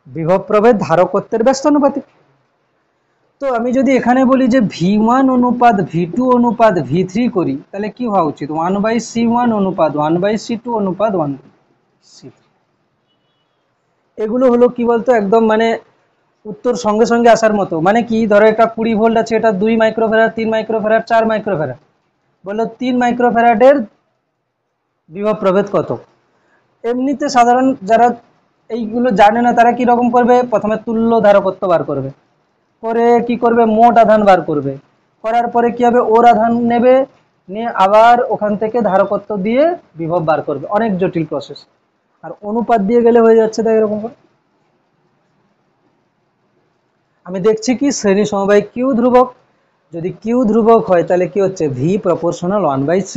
বিভব প্রভেদ ধারকত্বের ব্যস্তানুপাতিক। তো আমি যদি এখানে বলি যে V1 অনুপাত V2 অনুপাত V3 করি, তাহলে কি হওয়া উচিত, 1/c1 অনুপাত 1/c2 অনুপাত 1/c3। এগুলো হলো কি বলতো, একদম মানে উত্তর সঙ্গে সঙ্গে আসার মতো। মানে কি, ধরো এটা 20 ভোল্ট আছে, এটা 2 মাইক্রোফ্যারাড, 3 মাইক্রোফ্যারাড, 4 মাইক্রোফ্যারাড, বললো 3 মাইক্রোফ্যারাডের বিভব প্রভেদ কত। এমনিতে সাধারণ যারা এইগুলো জানে না, তারা কি রকম করবে, প্রথমে তুল্য ধারকত্ব বার করবে, করে কি করবে, মোট আধান বার করবে, করার পরে কি হবে, ওর আধান নেবে, নিয়ে আবার ওখান থেকে ধারকত্ব দিয়ে বিভব বার করবে, অনেক জটিল প্রসেস। আর অনুপাত দিয়ে গেলে হয়ে যাচ্ছে, তাই এরকম করে। আমি দেখছি কি, শ্রেণী সমবায় কিউ ধ্রুবক, যদি কিউ ধ্রুবক হয় তাহলে কি হচ্ছে, ভি প্রপোর্শনাল 1/c,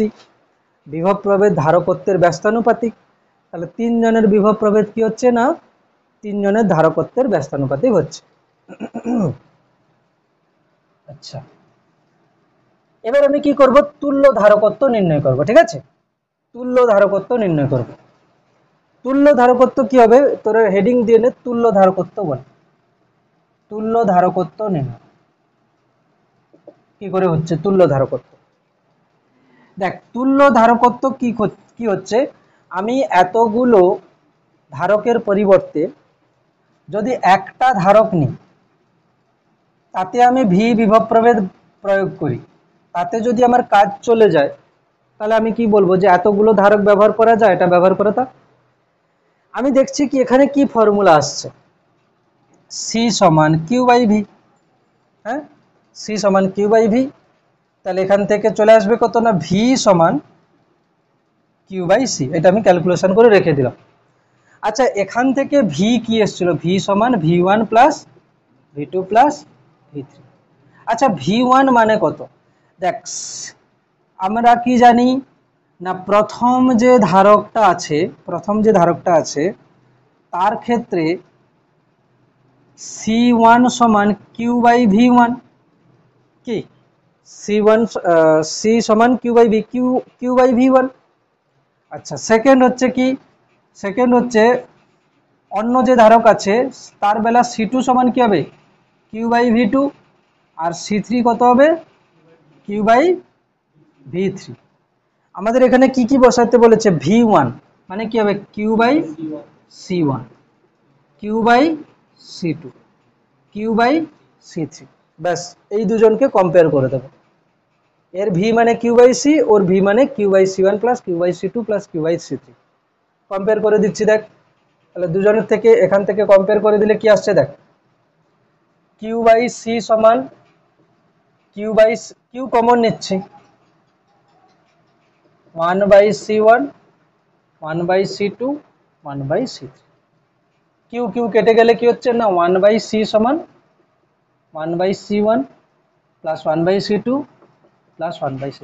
বিভব প্রভেদ ধারকত্বের ব্যস্তানুপাতিক, তাহলে তিনজনের বিভব প্রভেদ কি হচ্ছে না, তিনজনের ধারকত্বের ব্যস্তানুপাতিক হচ্ছে। আচ্ছা, এবার আমি কি করব, তুল্য ধারকত্ব নির্ণয় করব, ঠিক আছে, তুল্য ধারকত্ব নির্ণয় করব। তুল্য ধারকত্ব কি হবে, তোর হেডিং দিয়ে নে, তুল্য ধারকত্ব বল, তুল্য ধারকত্ব নির্ণয় কি করে হচ্ছে, তুল্য ধারকত্ব। দেখ, তুল্য ধারকত্ব কি হচ্ছে, আমি এতগুলো ধারকের পরিবর্তে যদি একটা ধারক নিই, তাতে আমি ভি বিভব প্রভেদ প্রয়োগ করি, তাতে যদি আমার কাজ চলে যায়, তাহলে আমি কি বলবো, যে এতগুলো ধারক ব্যবহার করা যায়, এটা ব্যবহার করা তা। আমি দেখছি কি, এখানে কি ফর্মুলা আসছে, সি সমান কিউ বাই ভি, হ্যাঁ, সি সমান কিউ বাই ভি, তাহলে এখান থেকে চলে আসবে কত না, ভি সমান কিউ বাই সি, এটা আমি ক্যালকুলেশন করে রেখে দিলাম। আচ্ছা, এখান থেকে ভি কি এসেছিল, ভি সমান V1 plus V2 plus V3। আচ্ছা, V1 মানে কত, দেখ আমরা কি জানি না, প্রথম যে ধারকটা আছে তার ক্ষেত্রে C1 সমান কিউ বাই V1, কি সি সমান Q by V, Q by V1। আচ্ছা, সেকেন্ড হচ্ছে কি, সেকেন্ড হচ্ছে অন্য যে ধারক আছে তার বেলা C2 সমান কি হবে, Q by V2, R C3 কত হবে, কিউ বাই V3। আমাদের এখানে কি কি বসাতে বলেছে, V1 মানে কি হবে, Q by C1, Q by C2, Q by C3, ব্যাস এই দুজনকে কম্পেয়ার করে দেবো। এর ভি মানে কিউ বাই সি, ওর ভি মানে Q by C1 plus Q by C2 plus Q by C3, compare করে দিচ্ছি। দেখ, তাহলে দুজনের থেকে এখান থেকে কম্পেয়ার করে দিলে কি আসছে, দেখ কিউ বাই সি সমান কিউ কমন নিচ্ছি, 1/C1 1/C2 1/C3, Q Q কেটে গেলে কি হচ্ছে না 1/c সমান 1/c1 plus 1/c2 plus 1/c3,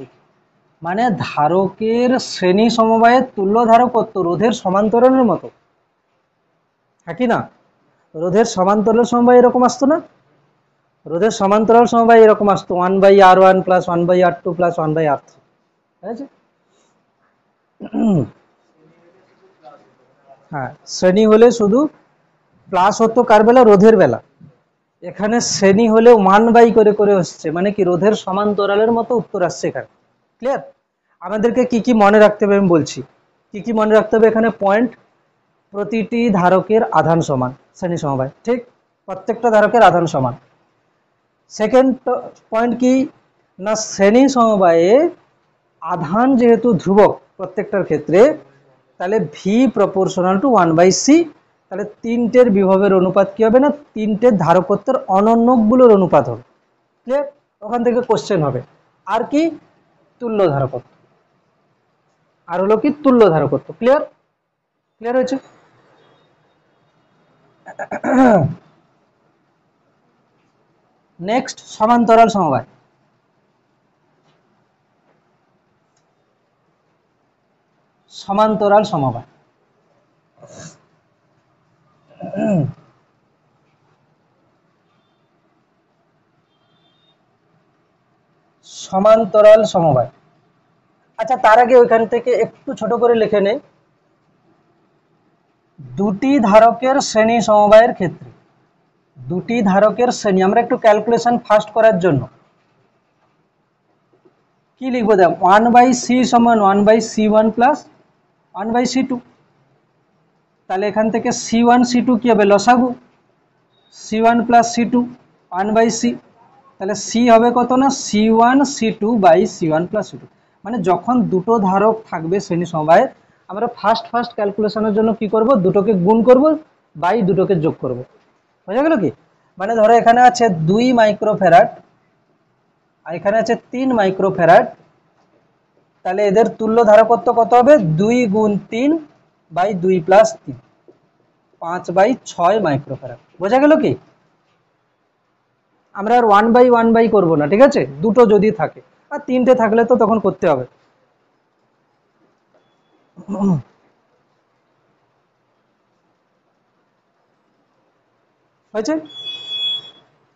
মানে ধারকের শ্রেণী সমবায়ের তুল্য ধারকত্ব রোধের সমান্তরালের মতো, হ্যাঁ কি না? রোধের সমান্তরাল সমবায় এরকম আসতো না? রোধের সমান্তরাল সমবায় এরকম আসতো 1/r1 plus 1/r2 plus 1/r3, ঠিক আছে? হ্যাঁ, শ্রেণী হলে শুধু প্লাস হতো কার বেলা? রোধের বেলা। এখানে শ্রেণী হলে 1/, করে করে হচ্ছে, মানে কি রোধের সমান্তরালের মতো উত্তর আসছে এখানে। ক্লিয়ার? আমাদেরকে কি কি মনে রাখতে হবে আমি বলছি। কি কি মনে রাখতে হবে এখানে পয়েন্ট? প্রতিটি ধারকের আধান সমান শ্রেণী সমবায়, ঠিক? প্রত্যেকটা ধারকের আধান সমান। সেকেন্ড পয়েন্ট কি না, শ্রেণী সমবায়ে আধান যেহেতু ধ্রুবক প্রত্যেকটার ক্ষেত্রে, তাহলে ভি প্রপোর্শনাল টু 1/c, তাহলে তিনটের বিভবের অনুপাত কি হবে না, তিনটের ধারকত্বের অনন্যকগুলোর অনুপাত হবে। ক্লিয়ার? ওখান থেকে কোশ্চেন হবে। আর কি? তুল্য ধারকত্ব। আর হলো কি? তুল্য ধারকত্ব। ক্লিয়ার? ক্লিয়ার হয়েছে? নেক্সট, সমান্তরাল সমবায়। সমান্তরাল সমবায় সমান্তরাল সমবায়। আচ্ছা, তার আগে ওইখান থেকে একটু ছোট করে লিখে নেই, দুটি ধারকের শ্রেণী সমবায়ের ক্ষেত্রে, দুটি ধারকের শ্রেণী, আমরা একটু ক্যালকুলেশন ফাস্ট করার জন্য কি লিখবো? দেখ, 1/c সমান 1/c1 প্লাস 1/c2, তাহলে এখান থেকে c1 c2 কি হবে? লসাগু। c1 প্লাস c2 1/c, তাহলে c হবে কত না c1 c2 by c1 plus c2। মানে যখন দুটো ধারক থাকবে শ্রেণী সমবায়ে, আমরা ফার্স্ট ক্যালকুলেশনের জন্য কি করব? দুটোকে গুণ করব বাই দুটোকে যোগ করব। বোঝা গেল কি? মানে ধরো এখানে আছে 2 মাইক্রোফ্যারাড আর এখানে আছে 3 মাইক্রোফ্যারাড, তাহলে এদের তুল্য ধারকত্ব কত হবে? 2 গুণ 3 বাই 2 প্লাস 3, 5/6 মাইক্রোফ্যারাড। বোঝা গেল কি? আমরা আর 1/1 করব না, ঠিক আছে? দুটো যদি থাকে, আর তিনটে থাকলে তো তখন করতে হবে। হয়েছে?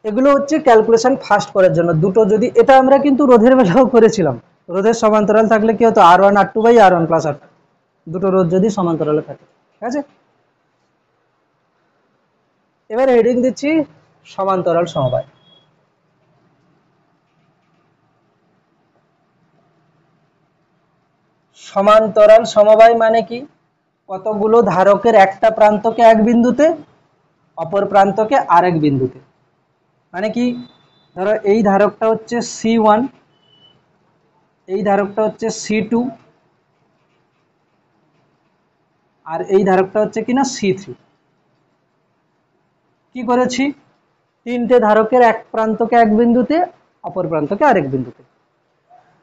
এগুলো হচ্ছে ক্যালকুলেশন ফাস্ট করার জন্য। দুটো যদি, এটা আমরা কিন্তু রোধের বেলাও করেছিলাম। রোধের সমান্তরাল থাকলে কি হতো? r1 r2 by r1 plus r2, দুটো রোধ যদি সমান্তরালে থাকে, ঠিক আছে? এবার হেডিং দিচ্ছি সমান্তরাল সমবায়। সমান্তরাল সমবায় মানে কি? কতগুলো ধারকের একটা প্রান্তকে এক বিন্দুতে, অপর প্রান্তকে আরেক বিন্দুতে। মানে কি? ধরো এই ধারকটা হচ্ছে c1, এই ধারকটা হচ্ছে c2, আর এই ধারকটা হচ্ছে কিনা c3। কি করেছি? তিনটে ধারকের এক প্রান্তকে এক বিন্দুতে, অপর প্রান্তকে আরেক বিন্দুতে।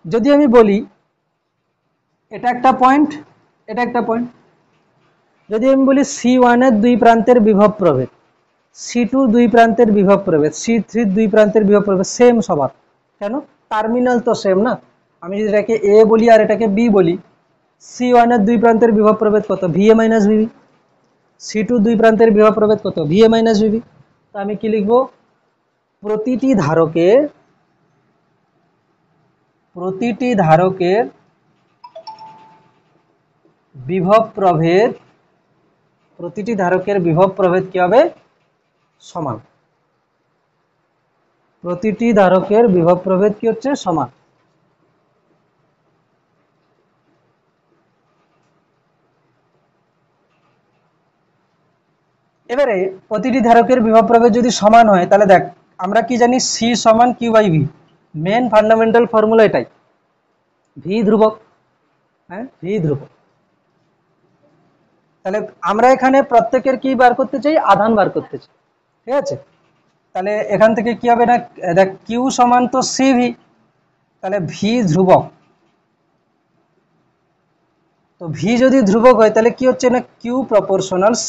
যদি আমি বলি এটা একটা পয়েন্ট, এটা একটা পয়েন্ট, যদি আমি বলি c1 এর দুই প্রান্তের বিভব প্রভেদ, c2 দুই প্রান্তের বিভব প্রভেদ, c3 দুই প্রান্তের বিভব প্রভেদ সেম সবার, কেন? টার্মিনাল তো সেম না। আমি যদি এটাকে a বলি আর এটাকে b বলি, c1 এর দুই প্রান্তের বিভব প্রভেদ কত? va minus vb। c2 দুই প্রান্তের বিভব প্রভেদ কত? va minus vb। তো আমি কি লিখবো? প্রতিটি ধারকের বিভব প্রভেদ, প্রতিটি ধারকের বিভব প্রভেদ কি হবে? সমান। প্রতিটি ধারকের বিভব প্রভেদ কি হচ্ছে? সমান। এবারে প্রতিটি ধারকের বিভব প্রভেদ যদি সমান হয়, তাহলে দেখ আমরা কি জানি? c সমান q by v, main fundamental formula এটাই। v ধ্রুবক, হ্যাঁ v ধ্রুবক। তাহলে আমরা এখানে প্রত্যেকের কি বার করতে চাই? আধান বার করতে চাই, ঠিক আছে? তাহলে এখান থেকে কি হবে না, দেখ q সমান তো cv, তাহলে v ধ্রুবক। তো v যদি ধ্রুবক হয় তাহলে কি হচ্ছে না q প্রপোর্শনাল c।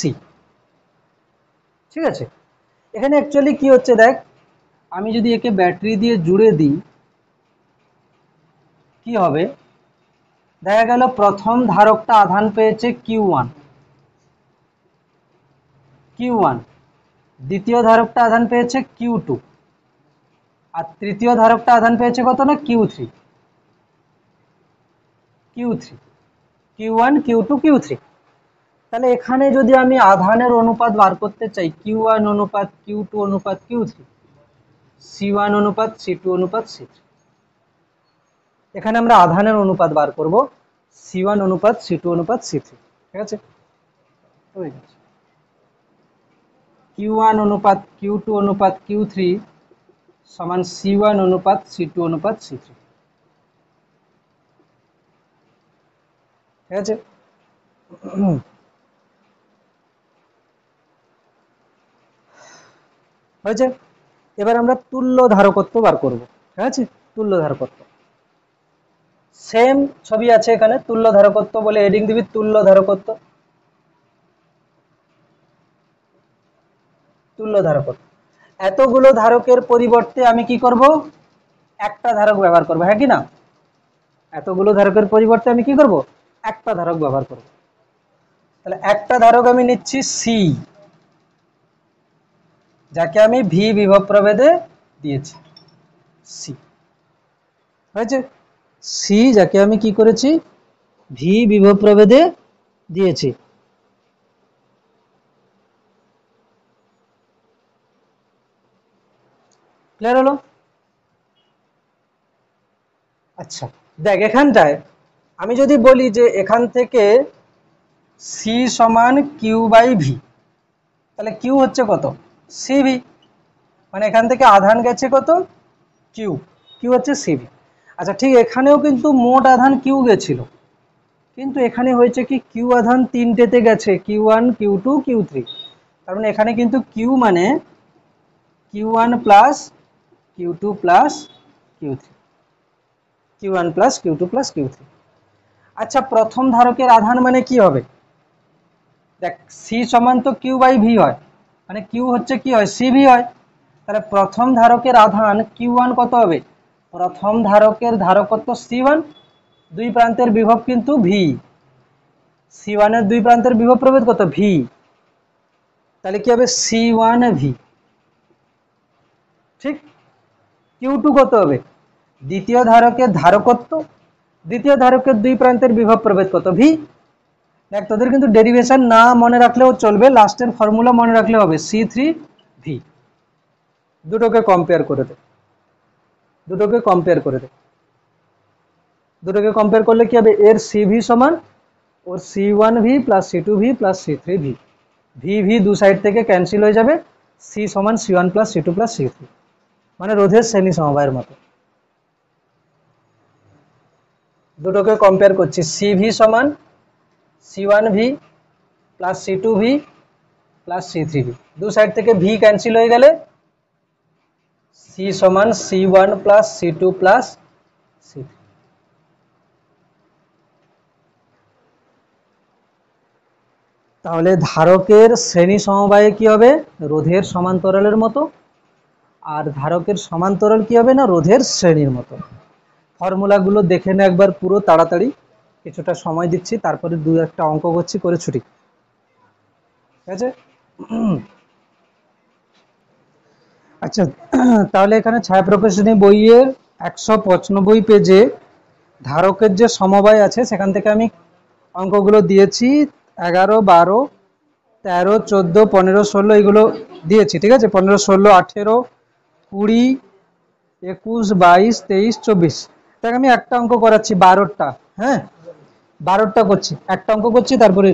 ঠিক আছে, এখানে অ্যাকচুয়ালি কি হচ্ছে দেখ, আমি যদি একে ব্যাটারি দিয়ে জুড়ে দিই কি হবে, দেখা গেল প্রথম ধারকটা আধান পেয়েছে Q1, দ্বিতীয় ধারকটা আধান পেয়েছে Q2, আর তৃতীয় ধারকটা আধান পেয়েছে কত না Q3, Q1 Q2 Q3। তাহলে এখানে যদি আমি আধানের অনুপাত বার করতে চাই, Q1 অনুপাত Q2 অনুপাত Q3, C1 অনুপাত C2 অনুপাত C3, এখানে আমরা আধানের অনুপাত বার করব C1 অনুপাত C2 অনুপাত C3। ঠিক আছে, হয়ে গেছে। Q1 অনুপাত Q2 অনুপাত Q3 সমান C1 অনুপাত C2 অনুপাত C3। ঠিক আছে, হয়েছে। এবার আমরা তুল্য ধারকত্ব বার করব। ঠিক আছে, তুল্য ধারকত্ব সেম ছবি আছে এখানে, তুল্য ধারকত্ব বলে হেডিং দিবি, তুল্য ধারকত্ব, তুল্য ধারকত্ব। এতগুলো ধারকের পরিবর্তে আমি কি করব, একটা ধারক ব্যবহার করব, হ্যাঁ কি না? এতগুলো ধারকের পরিবর্তে আমি কি করব, একটা ধারক ব্যবহার করব। তাহলে একটা ধারক আমি নিচ্ছি সি, যাকে আমি ভি বিভব প্রভেদে দিয়েছি, সি। হয়েছে, সি যাকে আমি কি করেছি, ভি বিভব প্রভেদে দিয়েছি। ক্লিয়ার হলো? আচ্ছা, দেখ এখানটায় আমি যদি বলি যে এখান থেকে সি সমান কিউ বাই ভি, তাহলে কিউ হচ্ছে কত, সিভি, মানে এখান থেকে আধান গেছে কত, কিউ, কিউ হচ্ছে সিভি। আচ্ছা ঠিক, এখানেও কিন্তু মোট আধান কিউ গেছিল, কিন্তু এখানে হয়েছে কি কিউ আধান তিনটেতে গেছে, Q1 Q2 Q3, তার মানে এখানে কিন্তু কিউ মানে Q1 plus Q2 plus Q3, Q1 plus Q2 plus Q3। আচ্ছা প্রথম ধারকের আধান মানে কি হবে, দেখ সি সমান তো কিউ বাই ভি হয়, মানে কিউ হচ্ছে কি হয়, সিভি হয়। তাহলে প্রথম ধারকের আধান Q1 কত হবে, প্রথম ধারকের ধারকত্ব C1, দুই প্রান্তের বিভব কিন্তু ভি, C1 এর দুই প্রান্তের বিভব প্রভেদ কত, ভি, তাহলে কি হবে C1 ভি। ঠিক, Q2 কত হবে, দ্বিতীয় ধারকের ধারকত্ব, দ্বিতীয় ধারকের দুই প্রান্তের বিভব প্রভেদ কত, ভি। দেখ তোদের কিন্তু ডেরিভেশন না মনে রাখলেও চলবে, লাস্টের ফর্মুলা মনে রাখলে হবে C3V। দুটোকে কম্পেয়ার করে দে, দুটোকে কম্পেয়ার করে দে, দুটোকে কম্পেয়ার করলে কি হবে, এর সিভি সমান ওর C1V plus C2V plus C3V, V V দু সাইড থেকে ক্যান্সেল হয়ে যাবে, সি সমান C1 plus C2 plus C3, মানে রোধের শ্রেণী সমবায়ের মতো। দুটোকে কম্পেয়ার করছি, সিভি সমান C1V plus C2V plus C3V, দু সাইড থেকে ভি ক্যান্সেল হয়ে গেলে সি সমান C1 plus C2 plus C3। তাহলে ধারকের শ্রেণী সমবায়ে কি হবে, রোধের সমান্তরালের মতো, আর ধারকের সমান্তরাল কি হবে না, রোধের শ্রেণীর মতো। ফর্মুলাগুলো দেখে নে একবার পুরো তাড়াতাড়ি, কিছুটা সময় দিচ্ছি, তারপরে দু একটা অঙ্ক করছি, করে ছুটি। ঠিক আছে, আচ্ছা তাহলে এখানে ছায়া প্রকাশনী বইয়ের 195 পেজে ধারকের যে সমবায় আছে সেখান থেকে আমি অঙ্কগুলো দিয়েছি, 11, 12, 13, 14, 15, 16 এগুলো দিয়েছি। ঠিক আছে, 15, 16, 18, 20, 21, 22, 23, 24। দেখ আমি একটা অঙ্ক করাচ্ছি 12টা, হ্যাঁ 12টা করছি, একটা অঙ্ক করছি তারপরে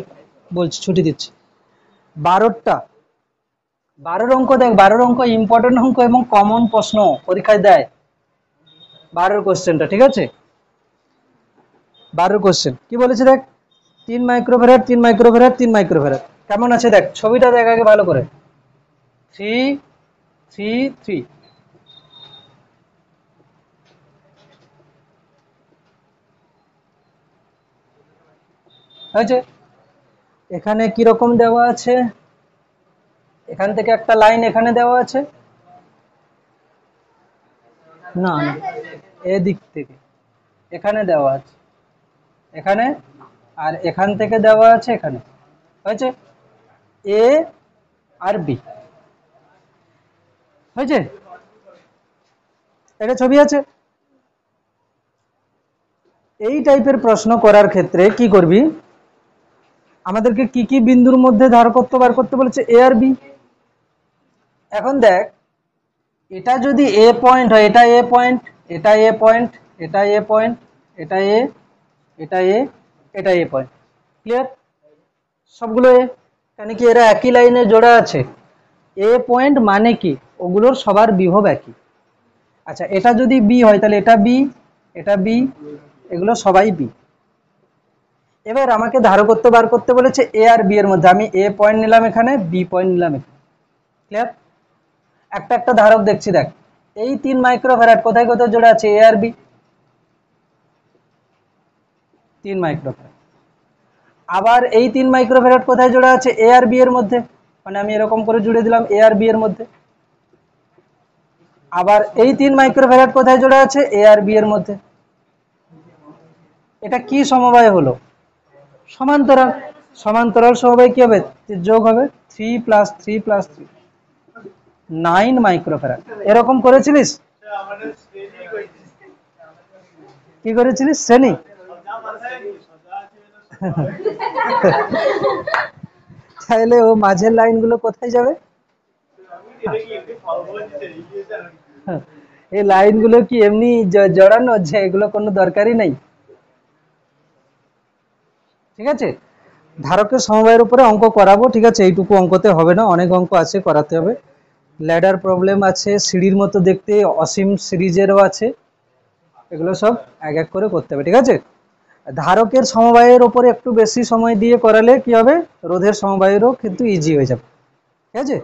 বলছি, ছুটি দিচ্ছি। 12টা, 12 অঙ্ক, দেখ 12 অঙ্ক ইম্পর্টেন্ট অঙ্ক এবং কমন প্রশ্ন পরীক্ষায় দেয় 12 কোশ্চেনটা। ঠিক আছে, 12 কোশ্চেন কি বলেছে দেখ, 3 মাইক্রোফ্যারাড 3 মাইক্রোফ্যারাড 3 মাইক্রোফ্যারাড, কেমন আছে দেখ, ছবিটা দেখ আগে ভালো করে, 3 3 3। হয়েছে, এখানে কি রকম দেওয়া আছে, এখান থেকে একটা লাইন এখানে দেওয়া আছে, না না এদিক থেকে এখানে দেওয়া আছে, এখানে, আর এখান থেকে দেওয়া আছে এখানে, হয়েছে এ আর বি, হয়েছে, এটা ছবি আছে। এই টাইপের প্রশ্ন করার ক্ষেত্রে কি করবি, আমাদেরকে কি কি বিন্দুর মধ্যে ধারকত্ব বার করতে বলেছে, এ আর বি। এখন দেখ, এটা যদি এ পয়েন্ট হয়, এটা এ পয়েন্ট, এটা এ পয়েন্ট, এটা এ পয়েন্ট, এটা এ, এটা এ, এটা এ পয়েন্ট, ক্লিয়ার, সবগুলো এ, কেন কি এরা একই লাইনে জোড়া আছে, এ পয়েন্ট মানে কি ওগুলোর সবার বিভব একই। আচ্ছা এটা যদি বি হয় তাহলে এটা বি, এটা বি, এগুলো সবাই বি। এবার আমাকে ধারকত্ব বার করতে বলেছে এ আর বি এর মধ্যে, আমি এ পয়েন্ট নিলাম এখানে, বি পয়েন্ট নিলাম এখানে, ক্লিয়ার। একটা একটা ধারক দেখছি, দেখ এই 3 মাইক্রোফ্যারাড কোথায় কোথায় জোড়া আছে, এ আর বি, 3 মাইক্রোফ্যারাড। আবার এই 3 মাইক্রোফ্যারাড কোথায় জোড়া আছে, এ আর বি এর মধ্যে, মানে আমি এরকম করে জুড়ে দিলাম এ আর বি এর মধ্যে। আবার এই 3 মাইক্রোফ্যারাড কোথায় জোড়া আছে, এ আর বি এর মধ্যে। এটা কি সমবায় হলো, সমান্তরাল। সমান্তরাল সমবায় কি হবে, যোগ হবে, 3 + 3 + 3, 9 মাইক্রোফ্যারাড। এরকম করেছিলিস, কি করেছিলিস শ্রেণী? তাহলে ও মাঝের লাইনগুলো কোথায় যাবে, এই লাইনগুলো কি এমনি জড়ানো যে এগুলো কোনো দরকারই নেই, ঠিক আছে। ধারকের সমবায়ের উপরে অঙ্ক করাবো, ঠিক আছে, এইটুকু অঙ্কতে হবে না, অনেক অঙ্ক আছে করাতে হবে। ল্যাডার প্রবলেম আছে, সিঁড়ির মতো দেখতে অসীম সিরিজেরও আছে, এগুলো সব এক এক করে করতে হবে, ঠিক আছে। ধারকের সমবায়ের উপরে একটু বেশি সময় দিয়ে করালে কি হবে, রোধের সমবায়েরও কিন্তু ইজি হয়ে যাবে, ঠিক আছে।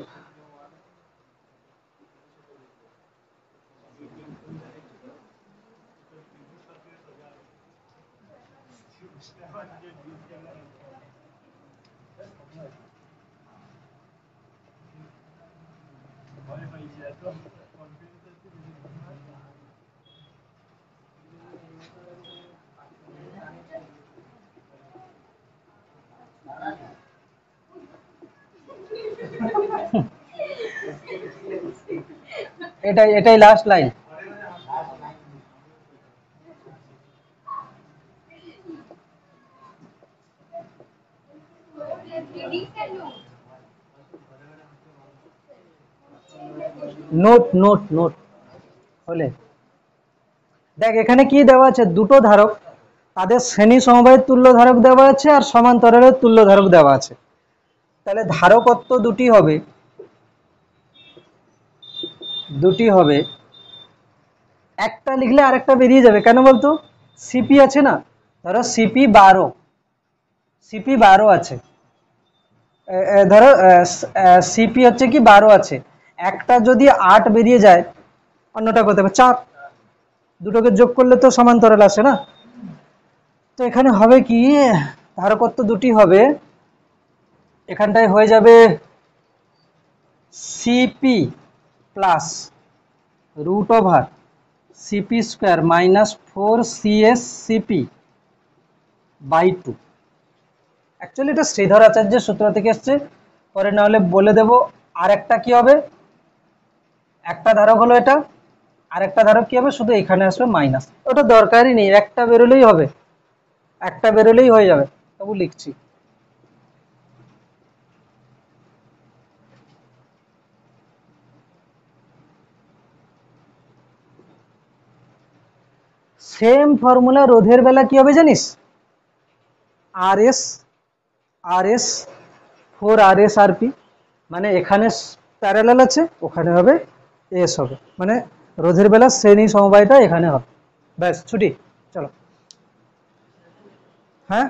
এটাই এটাই last line. Note note note হলে দেখ এখানে কি দেওয়া আছে, দুটো ধারক, তাদের শ্রেণী সমবায়ের তুল্য ধারক দেওয়া আছে আর সমান্তরালের তুল্য ধারক দেওয়া আছে। তাহলে ধারকত্ব দুটি হবে, দুটি হবে, একটা লিখলে আরেকটা বেরিয়ে যাবে, কেন বলতো, সিপি আছে না, ধরো সিপি 12, সিপি 12 আছে, ধরো সিপি হচ্ছে কি 12 আছে, একটা যদি 8 বেরিয়ে যায়, অন্যটা করতে হবে 4, দুটোকে যোগ করলে তো সমান্তরাল আসে না। তো এখানে হবে কি, ধারকত্ব দুটি হবে, এখানটায় হয়ে যাবে CP plus √/CP² -4CS/CP/2। Actually এটা শ্রীধর আচার্যের সূত্র থেকে এসছে, পরে না হলে বলে দেব। আর একটা কি হবে, একটা ধারক হলো এটা, আর একটা ধারক কি হবে, শুধু এখানে আসবে মাইনাস, ওটা দরকারই নেই, একটা বেরোলেই হবে, একটা বেরোলেই হয়ে যাবে, তবু লিখছি। সেম ফর্মুলা রোধের বেলা কি হবে জানিস, RS 4RS RP, মানে এখানে প্যারালাল আছে, ওখানে হবে এস হবে, মানে রোধের বেলা শ্রেণী সমবায়টা এখানে হবে, ব্যাস ছুটি, চলো। হ্যাঁ